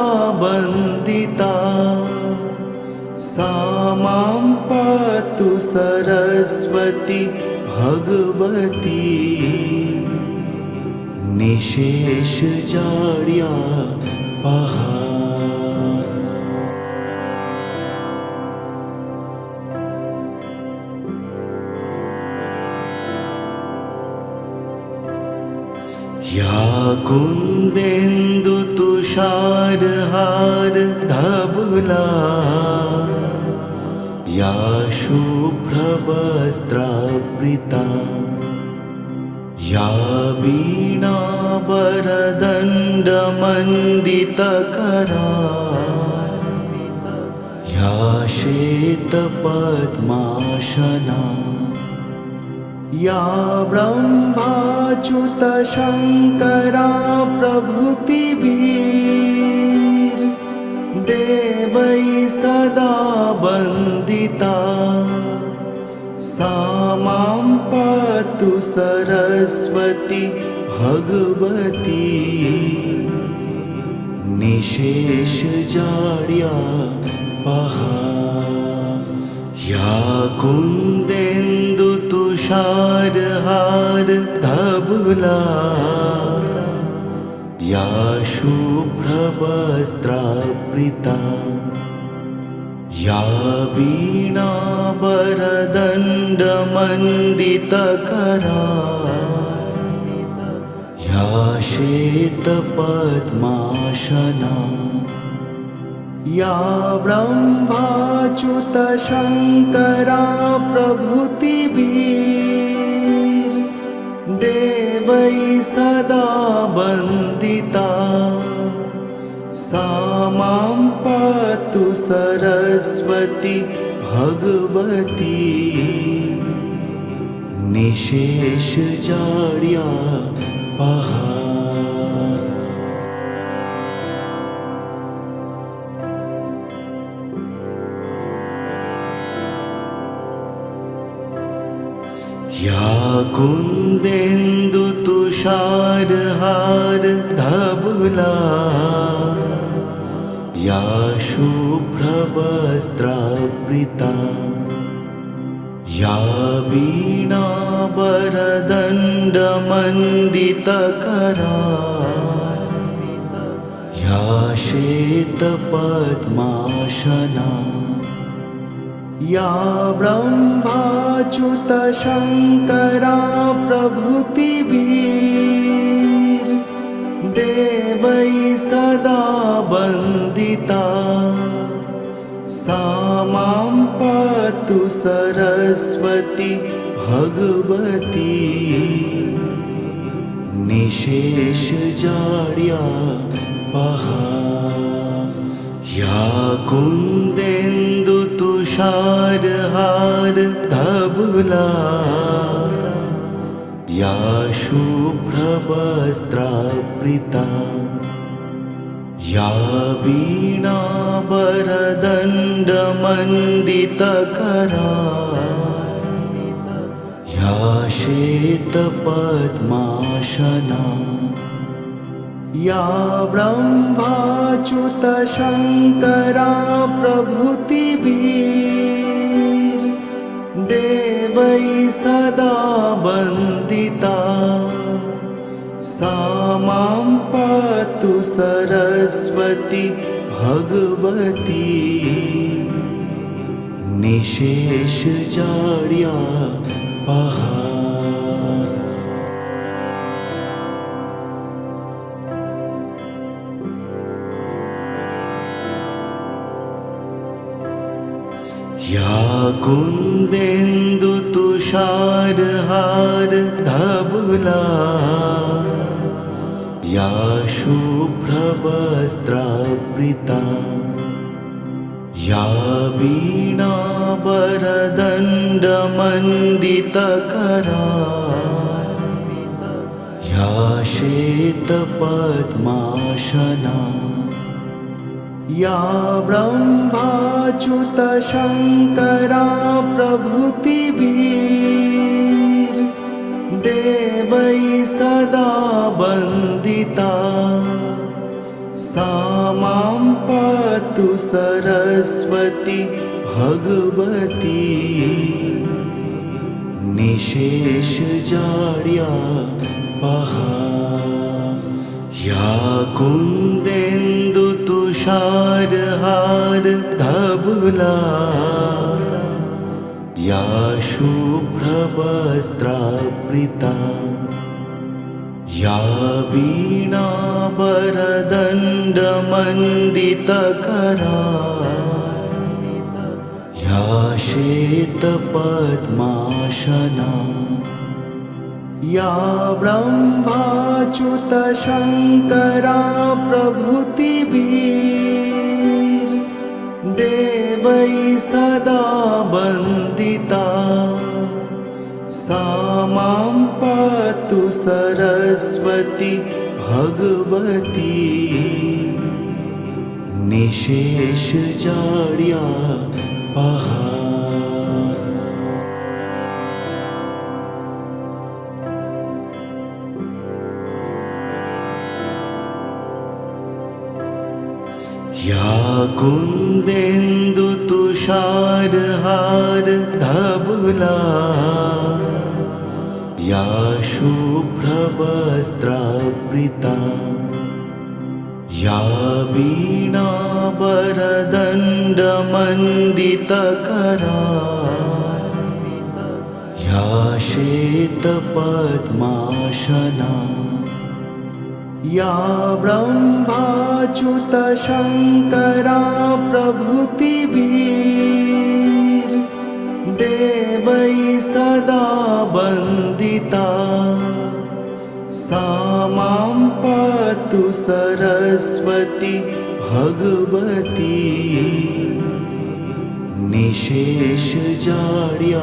Speaker 1: वन्दिता सा मां पातु सरस्वती भगवती निशेष जाड्या पहा या कुंदेन्दु तुषारहार धबुला या शुभ्रवस्त्रावृता या वीणावरदण्डमण्डितकरा या श्वेतपद्मासना या ब्रह्माच्युतशङ्करा प्रभृतिभिर् देवै सदा वन्दिता सा मां पातु सरस्वती भगवती निशेष जाड्या पहा या कुंदेन्दु तुषारहार धबुला या शुभ्रवस्त्रावृता या वीणावरदण्डमण्डितकरा या श्वेतपद्मासना या ब्रह्माच्युतशङ्करा प्रभृतिभिर् देवै सदा वन्दिता सा मां पातु सरस्वती भगवती निशेष जाड्या पहा या कुन्देन्दुतुषारहार धवला या शुभ्रवस्त्रावृता या वीणावरदण्डमण्डितकरा या श्वेतपद्मासना या ब्रह्माच्युतशङ्करा प्रभृतिभिर् देवैः सदा वन्दिता सा मां पातु सरस्वती भगवती निशेषजाड्यापहा या कुन्देन्दुतुषारहार धवला या शुभ्रवस्त्रावृता या वीणावरदण्डमण्डितकरा या श्वेतपद्मासना या ब्रह्माच्युतशङ्करा प्रभृतिभिर् देवैः सदा वन्दिता सा मां पातु सरस्वती भगवती निशेषजाड्यापहा या कुन्देन्दुतुषारहार धवला या शुभ्रवस्त्रावृता या वीणावरदण्डमण्डितकरा या श्वेतपद्मासना या ब्रह्माच्युतशङ्करा प्रभृतिभिर् देवैः सदा वन्दिता सा मां पातु सरस्वती भगवती निशेषजाड्यापहा या कुन्देन्दुतुषारहार धवला या शुभ्रवस्त्रावृता या वीणावरदण्डमण्डितकरा या श्वेतपद्मासना या ब्रह्माच्युतशङ्करा प्रभृतिभिर् देवैः सदा वन्दिता सा मां पातु सरस्वती भगवती निशेषजाड्यापहा या कुन्देन्दुतुषारहार धवला या शुभ्रवस्त्रावृता या वीणावरदण्डमण्डितकरा या श्वेतपद्मासना या ब्रह्माच्युतशङ्करा प्रभृतिभिर् देवैः सदा वन्दिता सा मां पातु सरस्वती भगवती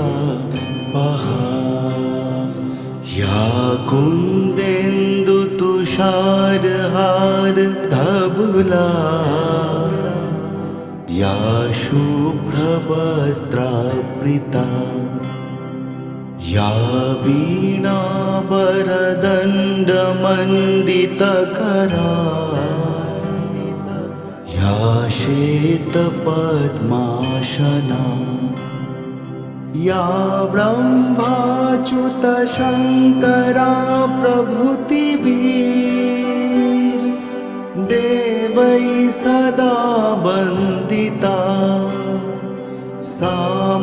Speaker 1: निशेषजाड्यापहा या कुन्देन्दुतुषारहार धवला या शुभ्रवस्त्रावृता या वीणावरदण्डमण्डितकरा या श्वेतपद्मासना या ब्रह्माच्युतशङ्करा प्रभृतिभिर् देवै सदा वन्दिता सा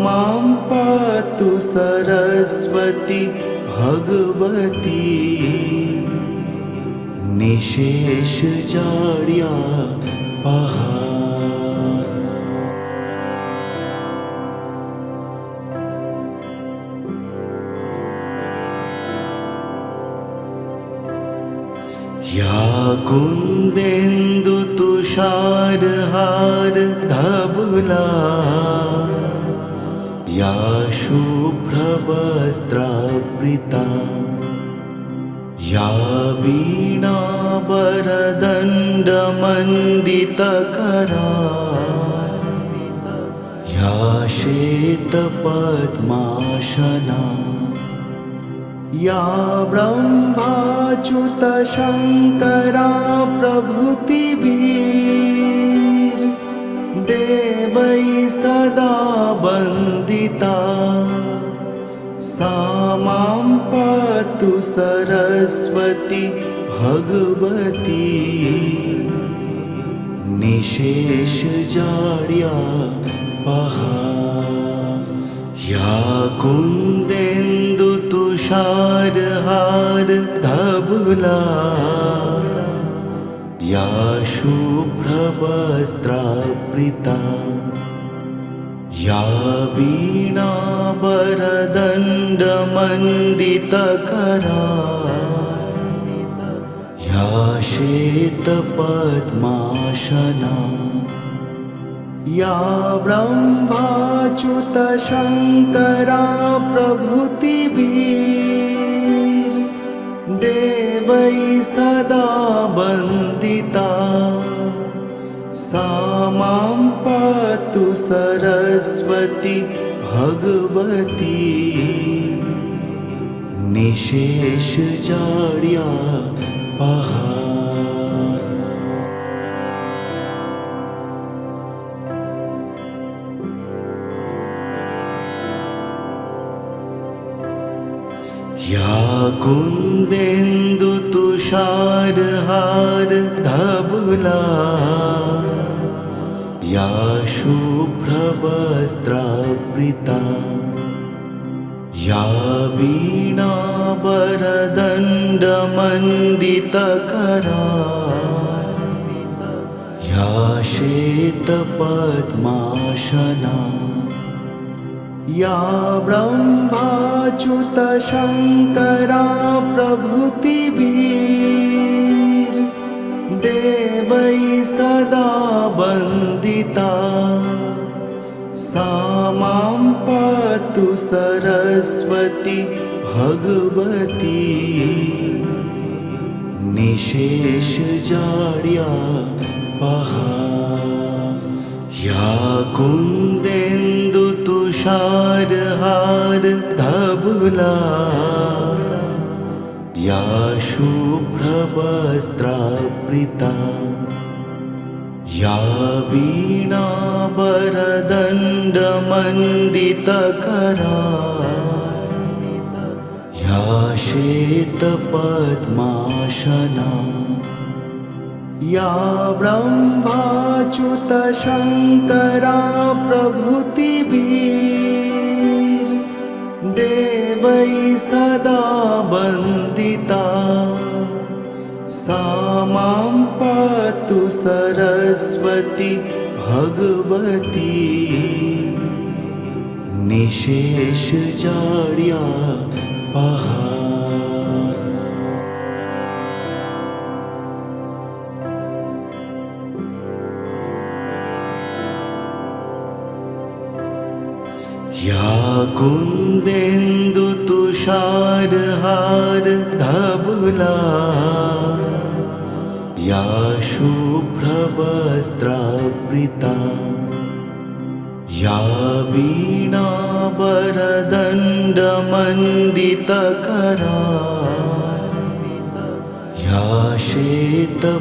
Speaker 1: मां पातु सरस्वती भगवती निशेषजाड्यापहा। या कुन्देन्दुतुषारहारधवला या शुभ्रवस्त्रावृता या वीणावरदण्डमण्डितकरा या श्वेतपद्मासना या ब्रह्माच्युतशङ्करा प्रभृतिभिर् देवै सदा वन्दिता सा मां पातु सरस्वती भगवती निशेषजाड्यापहा। या कुन्देन्दुतुषारहारधवला या शुभ्रवस्त्रावृता या वीणावरदण्डमण्डितकरा या श्वेतपद्मासना या ब्रह्माच्युतशङ्करा प्रभृतिभिर् देवै सदा वन्दिता सा मां पातु सरस्वती भगवती निशेषजाड्यापहा। या कुन्देन्दुतुषारहारधवला या शुभ्रवस्त्रावृता या वीणावरदण्डमण्डितकरा या श्वेतपद्मासना या ब्रह्माच्युतशङ्करा प्रभृतिभिर् देवै सदा वन्दिता सा मां पातु सरस्वती भगवती निशेषजाड्यापहा। या कुन्देन्दुतुषारहारधवला या शुभ्रवस्त्रावृता या वीणावरदण्डमण्डितकरा या श्वेतपद्मासना या ब्रह्माच्युतशङ्करा प्रभृतिभिर् देवै सदा वन्दिता सा मां पातु सरस्वती भगवती निशेषजाड्यापहा। या कुन्देन्दुतुषारहारधवला या शुभ्रवस्त्रावृता या वीणावरदण्डमण्डितकरा या श्वेतपद्मासना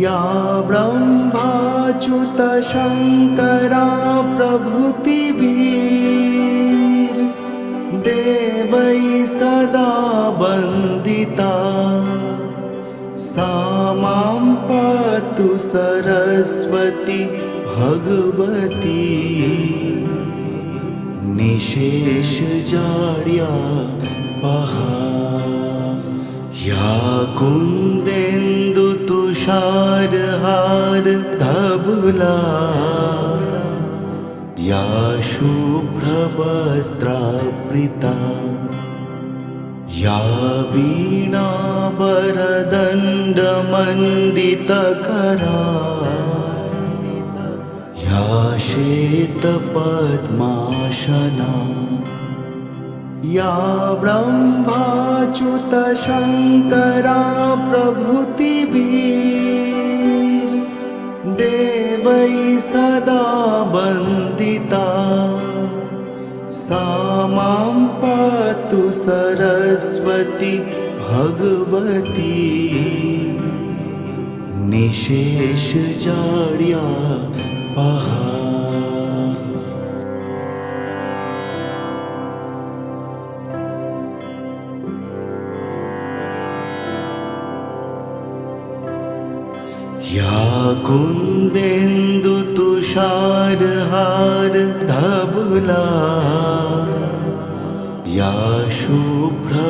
Speaker 1: या ब्रह्माच्युतशङ्करा प्रभृतिभिर् देवैः सदा वन्दिता सा मां पातु सरस्वती भगवती निशेषजाड्यापहा या कुन्देन्दुतुषारहारधवला या शुभ्रवस्त्रावृता या वीणावरदण्डमण्डितकरा या श्वेतपद्मासना या ब्रह्माच्युतशङ्करा प्रभृतिभिर् देवैः सदा वन्दिता सा मां पातु सरस्वती भगवती निशेषजाड्यापहा या कुन्देन्दुतुषारहारधवला या शुभ्रवस्त्रावृता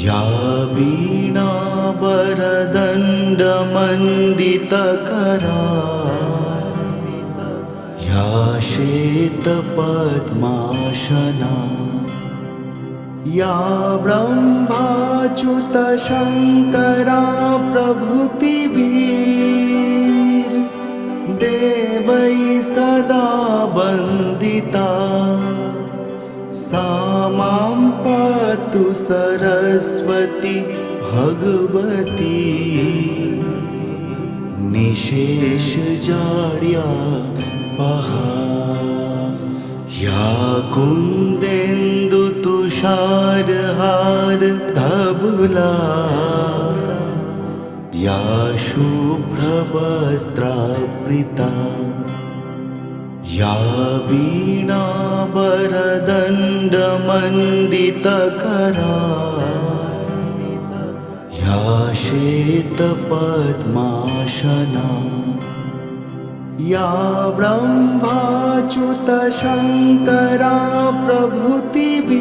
Speaker 1: या वीणावरदण्डमण्डितकरा या श्वेतपद्मासना या ब्रह्माच्युतशङ्करा प्रभृतिभिर् देवैः सदा वन्दिता सा मां पातु सरस्वती भगवती निशेषजाड्यापहा या कुन्देन्दुतुषारहारधवला या शुभ्रवस्त्रावृता या वीणावरदण्डमण्डितकरा या श्वेतपद्मासना या ब्रह्माच्युतशङ्करा प्रभृतिभिर्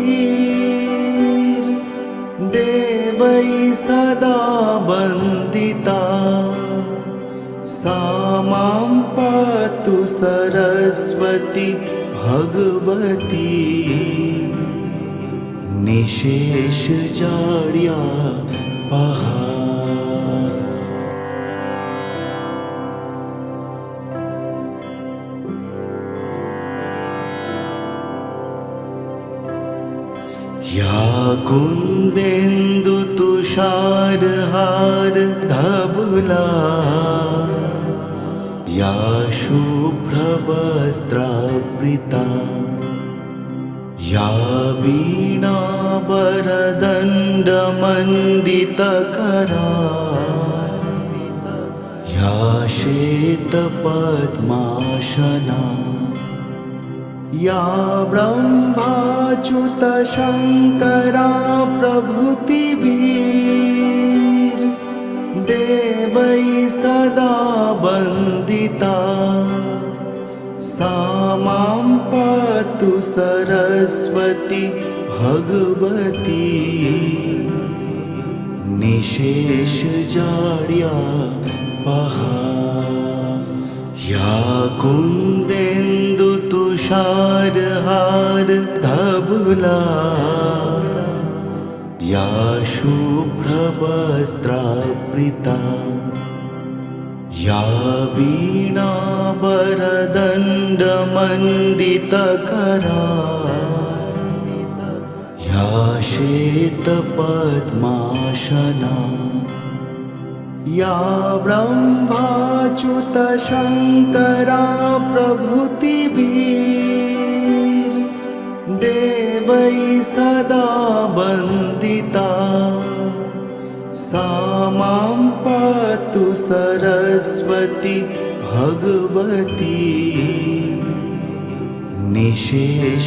Speaker 1: देवैः सदा वन्दिता सा मां पातु सरस्वती भगवती निशेषजाड्यापहा या कुन्देन्दुतुषारहारधवला या शुभ्रवस्त्रावृता या वीणावरदण्डमण्डितकरा या श्वेतपद्मासना या ब्रह्माच्युतशङ्करा प्रभृतिभिर् देवैः सदा वन्दिता सा मां पातु सरस्वती भगवती निशेषजाड्यापहा या कुन्देन्दुतुषारहारधवला या शुभ्रवस्त्रावृता या वीणावरदण्डमण्डितकरा या श्वेतपद्मासना या ब्रह्माच्युतशङ्करा प्रभृतिभिर् देवैः सदा वन्दिता सा मां पातु सरस्वती भगवती निशेषजाड्यापहा।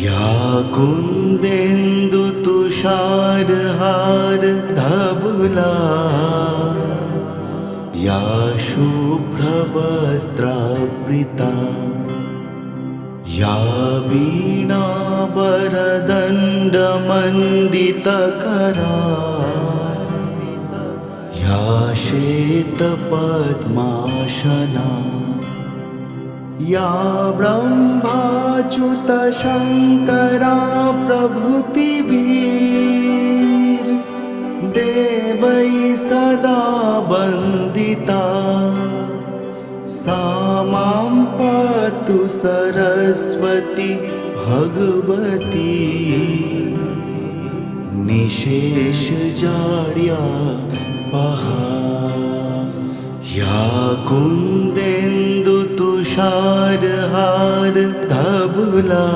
Speaker 1: या कुन्देन्दुतुषारहारधवला या शुभ्रवस्त्रावृता या वीणावरदण्डमण्डितकरा या श्वेतपद्मासना या ब्रह्माच्युतशङ्करा प्रभृतिभिर् देवैः सदा वन्दिता सा मां पातु सरस्वती भगवती निशेषजाड्यापहा। या कुन्देन्दुतुषारहारधवला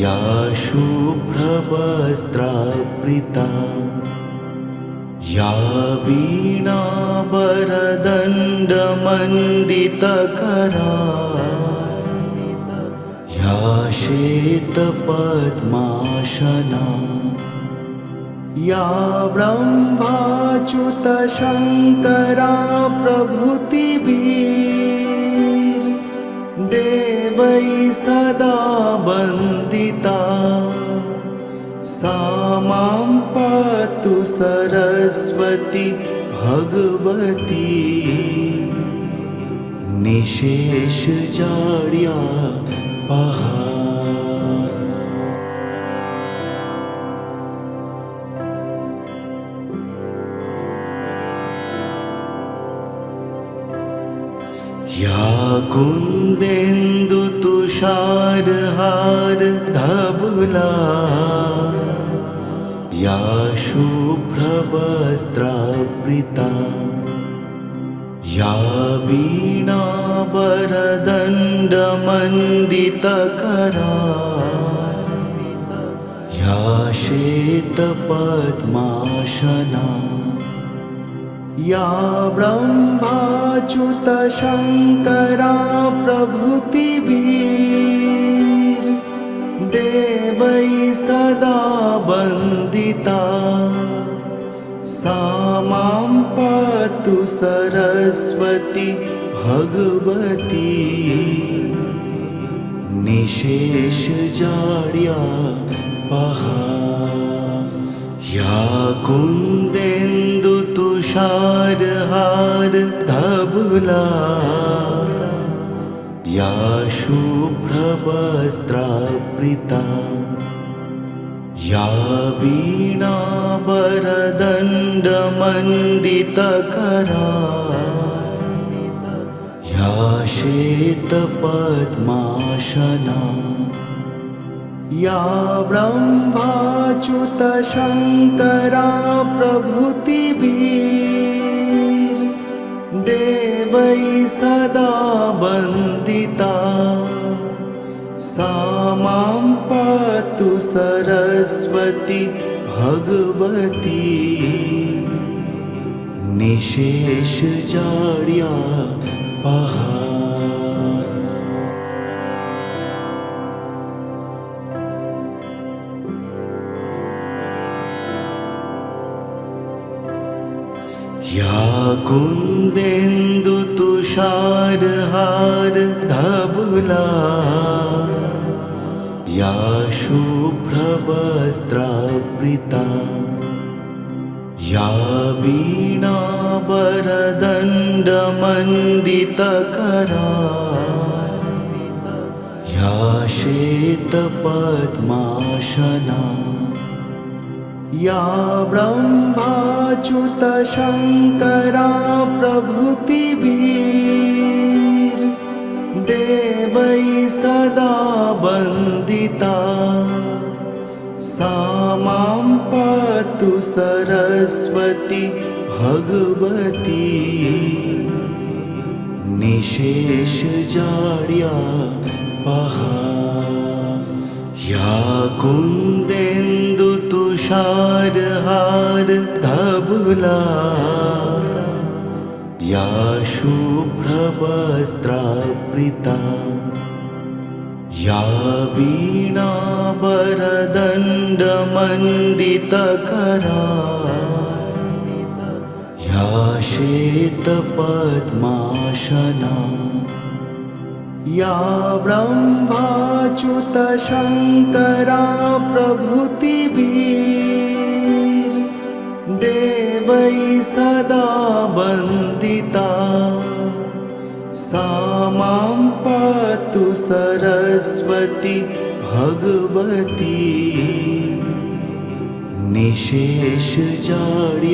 Speaker 1: या शुभ्रवस्त्रावृता या वीणावरदण्डमण्डितकरा या श्वेतपद्मासना या ब्रह्माच्युतशङ्करा प्रभृतिभिर् देवैः सदा वन्दिता सा मां पातु सरस्वती भगवती निशेषजाड्यापहा। या कुन्देन्दुतुषारहारधवला या शुभ्रवस्त्रावृता या वीणावरदण्डमण्डितकरा या श्वेतपद्मासना या ब्रह्माच्युतशङ्करा प्रभृतिभिर् देवैः सदा वन्दिता सा मां पातु सरस्वती भगवती निशेषजाड्यापहा। या कुन्देन्दुतुषारहारधवला या शुभ्रवस्त्रावृता या वीणावरदण्डमण्डितकरा या श्वेतपद्मासना या ब्रह्माच्युतशङ्करा प्रभृतिभिर् देवैः सदा वन्दिता सा मां पातु सरस्वती भगवती निशेषजाड्यापहा। या कुन्देन्दुतुषारहारधवला या शुभ्रवस्त्रावृता या वीणावरदण्डमण्डितकरा या श्वेतपद्मासना या ब्रह्माच्युतशङ्करा प्रभृतिभिर् देवै सदा वन्दिता सा मां पातु सरस्वती भगवती निशेषजाड्यापहा या कुन्देन्दुतुषारहारधवला या शुभ्रवस्त्रावृता या वीणावरदण्डमण्डितकरा या श्वेतपद्मासना या ब्रह्माच्युतशङ्करा प्रभृतिभिर् देवै सदा वन्दिता सा मां पातु सरस्वती भगवती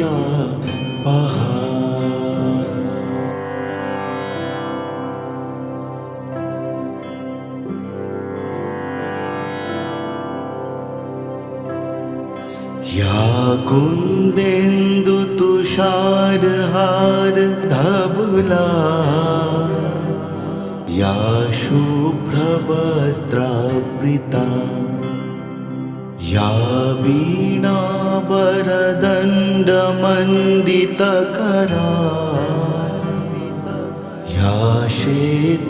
Speaker 1: निशेषजाड्यापहा या कुन्देन्दुतुषारहारधवला या शुभ्रवस्त्रावृता या वीणावरदण्डमण्डितकरा या श्वेतपद्मासना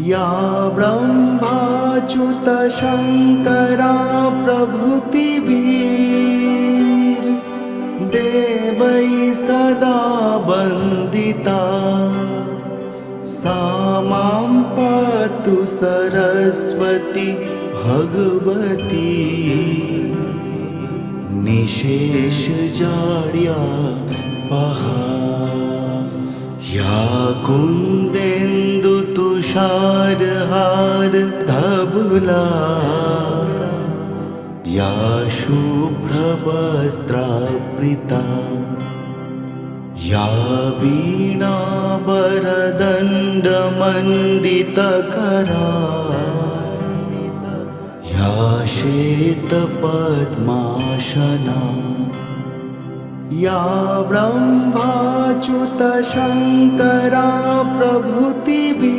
Speaker 1: या ब्रह्माच्युतशङ्करा प्रभृतिभिर् देवै सदा वन्दिता सा मां पातु सरस्वती भगवती निशेषजाड्यापहा या कुन्देन्दुतुषारहारधवला या शुभ्रवस्त्रावृता या वीणावरदण्डमण्डितकरा या श्वेतपद्मासना या ब्रह्माच्युतशङ्करा प्रभृतिभिर्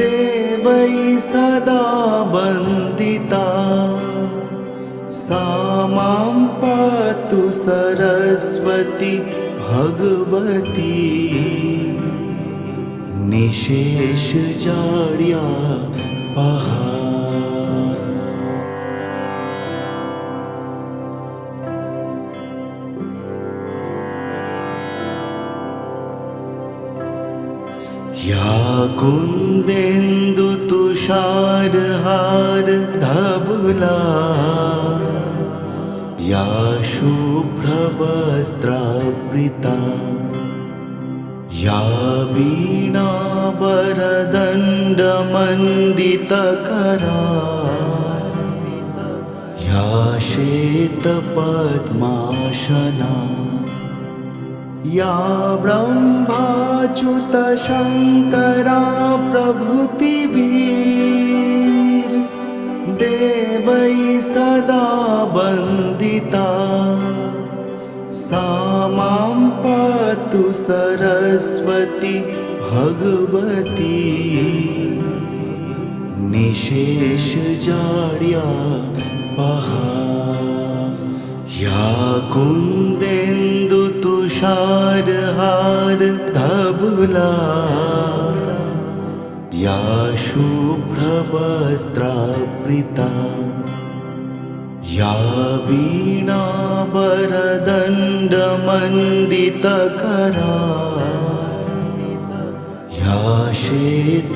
Speaker 1: देवै सदा वन्दिता सा मां पातु सरस्वती भगवती निशेषजाड्यापहा या कुन्देन्दुतुषारहारधवला या शुभ्रवस्त्रावृता या वीणावरदण्डमण्डितकरा या श्वेतपद्मासना या ब्रह्माच्युतशङ्करा प्रभृतिभिर् देवै सदा वन्दिता सा मां पातु सरस्वती भगवती निशेषजाड्यापहा या कुन्देन्दुतुषारहारधवला या शुभ्रवस्त्रावृता या वीणावरदण्डमण्डितकरा या श्वेतपद्मासना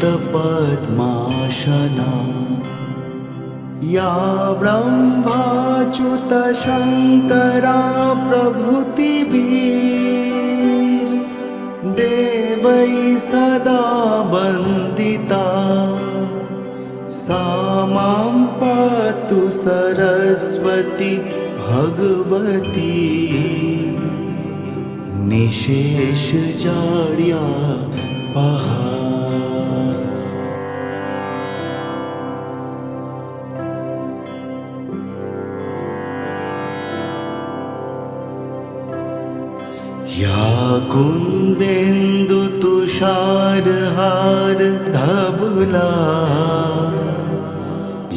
Speaker 1: या ब्रह्माच्युतशङ्करा प्रभृतिभिर् देवै सदा वन्दिता सा सरस्वती भगवती निशेष जाड्या पहार। या कुंदेन्दु तुषारहार धवला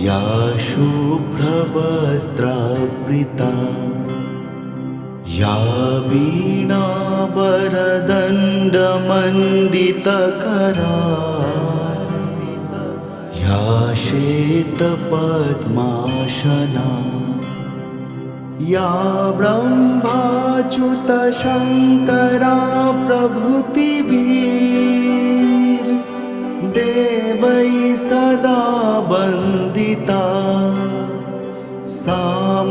Speaker 1: या शुभ्रवस्त्रावृता या वीणावरदण्डमण्डितकरा या श्वेतपद्मासना या ब्रह्माच्युतशङ्करा प्रभृतिभिर् देवैः सदा वन्दिता सा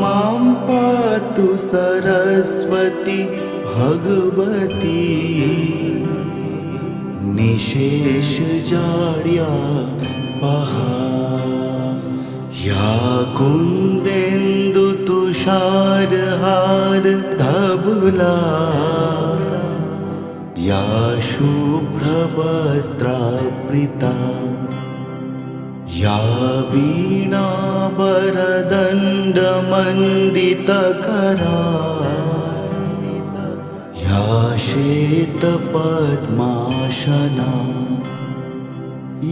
Speaker 1: मां पातु सरस्वती भगवती निशेष जाड्या पहार। या कुंदेन्दु तुषारहार धवला या शुभ्रवस्त्रावृता या वीणावरदण्डमण्डितकरा या श्वेतपद्मासना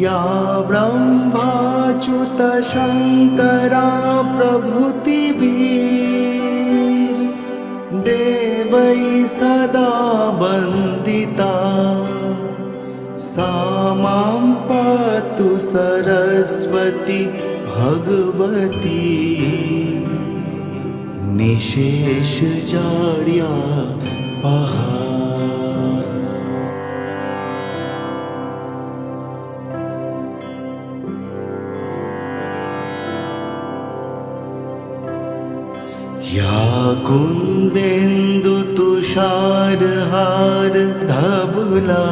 Speaker 1: या ब्रह्माच्युतशङ्करा प्रभृतिभिर् देवैः सदा वन्दिता सा मां पातु सरस्वती भगवती निशेष जाड्या पहार। या कुंदेन्दु तुषारहार धवला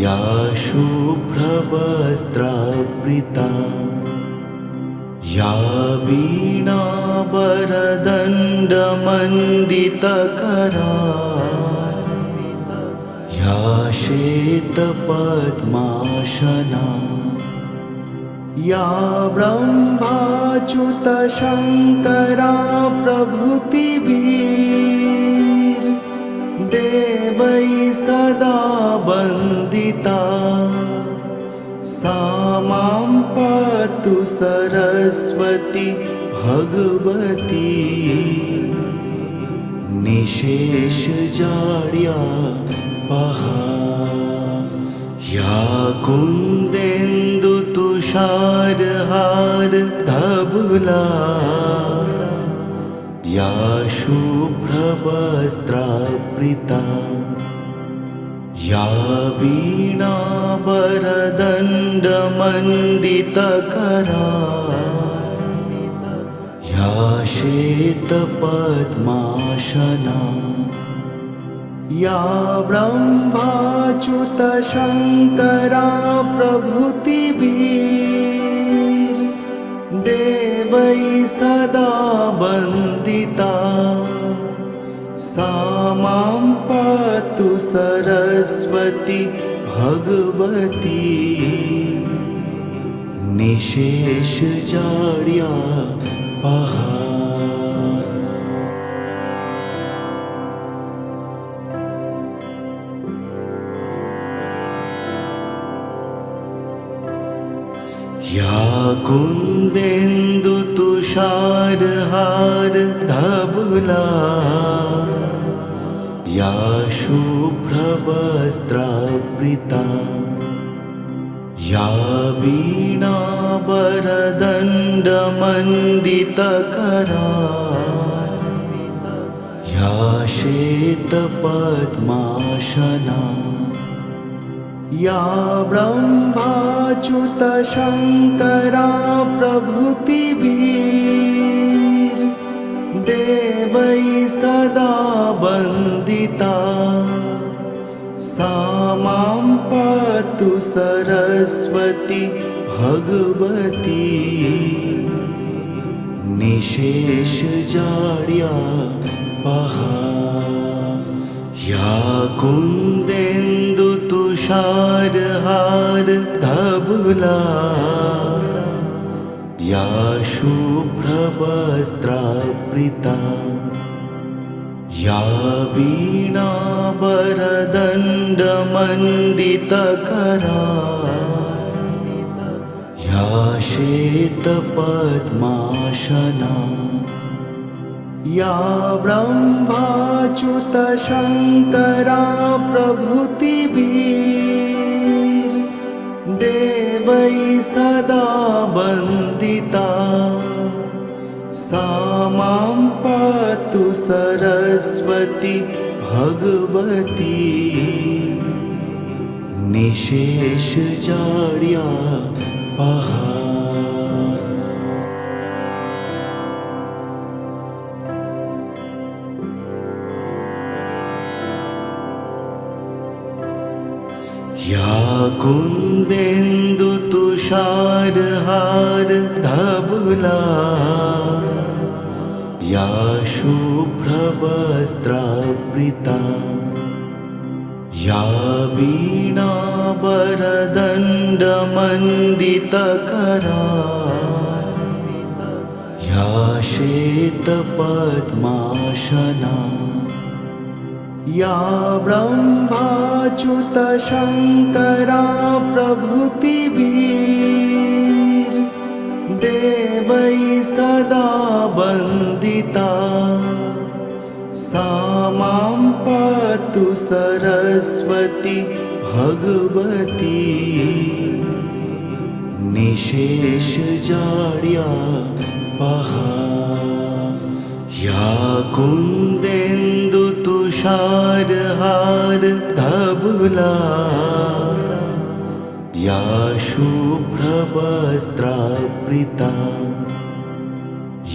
Speaker 1: या शुभ्रवस्त्रावृता या वीणावरदण्डमण्डितकरा या श्वेतपद्मासना या ब्रह्माच्युतशङ्करा प्रभृतिभिर् देवैः सदा वन्दिता सा मां पातु सरस्वती भगवती निशेष जाड्या पहार। या कुंदेन्दु तुषारहार धवला या शुभ्रवस्त्रावृता या वीणावरदण्डमण्डितकरा या श्वेतपद्मासना या ब्रह्माच्युतशङ्करा प्रभृतिभिर् देवैः सदा वन्दिता सा मां पातु सरस्वती भगवती निशेष जाड्या पहार। या कुंदेन्दु तुषारहार धवला या शुभ्रवस्त्रावृता या वीणावरदण्डमण्डितकरा या श्वेतपद्मासना या ब्रह्माच्युतशङ्करा प्रभृतिभिर् देवैः सदा वन्दिता सा मां पातु सरस्वती भगवती निशेष जाड्या पहा या कुन्देन्दु तुषारहार धवला या शुभ्रवस्त्रावृता या वीणावरदण्डमण्डितकरा या श्वेतपद्मासना या ब्रह्माच्युतशङ्करा प्रभृतिभिर्देवैः सदा वन्दिता सा मां पातु सरस्वती भगवती निशेष जाड्या पहा या कुन्देन्दु तुषारहार धवला या शुभ्रवस्त्रावृता या वीणावरदण्डमण्डितकरा या श्वेतपद्मासना या ब्रह्माच्युतशङ्करा प्रभृतिभिर्देवैः सदा वन्दिता सा मां पातु सरस्वती भगवती निशेष जाड्या पहा या कुन्देन्दु तुषारहार धवला या शुभ्रवस्त्रावृता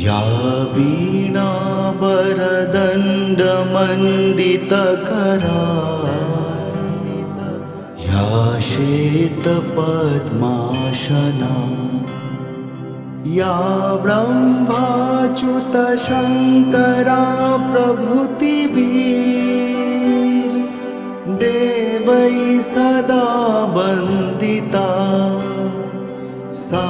Speaker 1: या वीणावरदण्डमण्डितकरा या श्वेतपद्मासना या ब्रह्माच्युतशङ्करा प्रभृतिभिर्देवैः सदा वन्दिता सा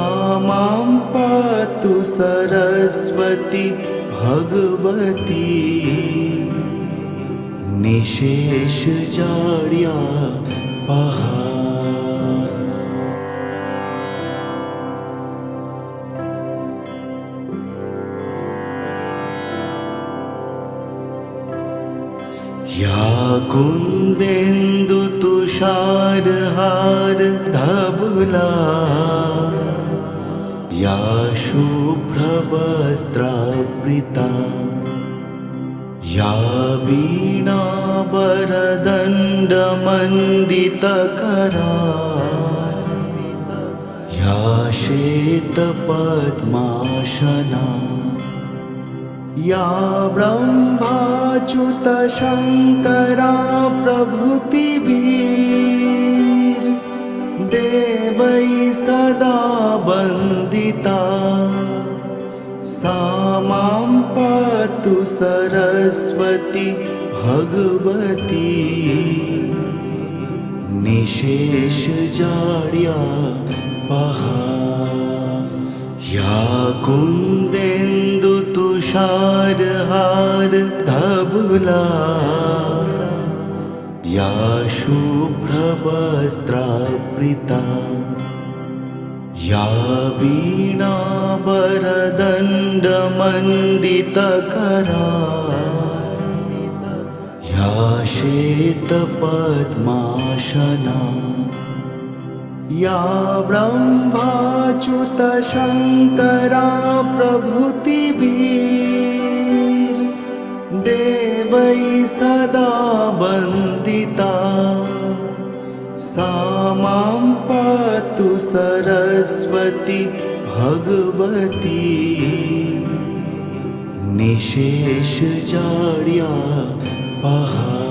Speaker 1: मां पातु सरस्वती भगवती निशेष जाड्या पहा या कुन्देन्दु तुषारहार धवला या शुभ्रवस्त्रावृता या वीणावरदण्डमण्डितकरा या श्वेतपद्मासना या ब्रह्माच्युतशङ्करा प्रभृतिभिर्देवैः सदा वन्दिता सा मां पातु सरस्वती भगवती निशेष जाड्या पहा या कुन्देन्दु तुषारहार धवला या शुभ्रवस्त्रावृता या वीणावरदण्डमण्डितकरा या श्वेतपद्मासना या ब्रह्माच्युतशङ्करा प्रभृतिभिर्देवैः सदा वन्दिता सा मां पातु सरस्वती भगवती निशेष जाड्या पहा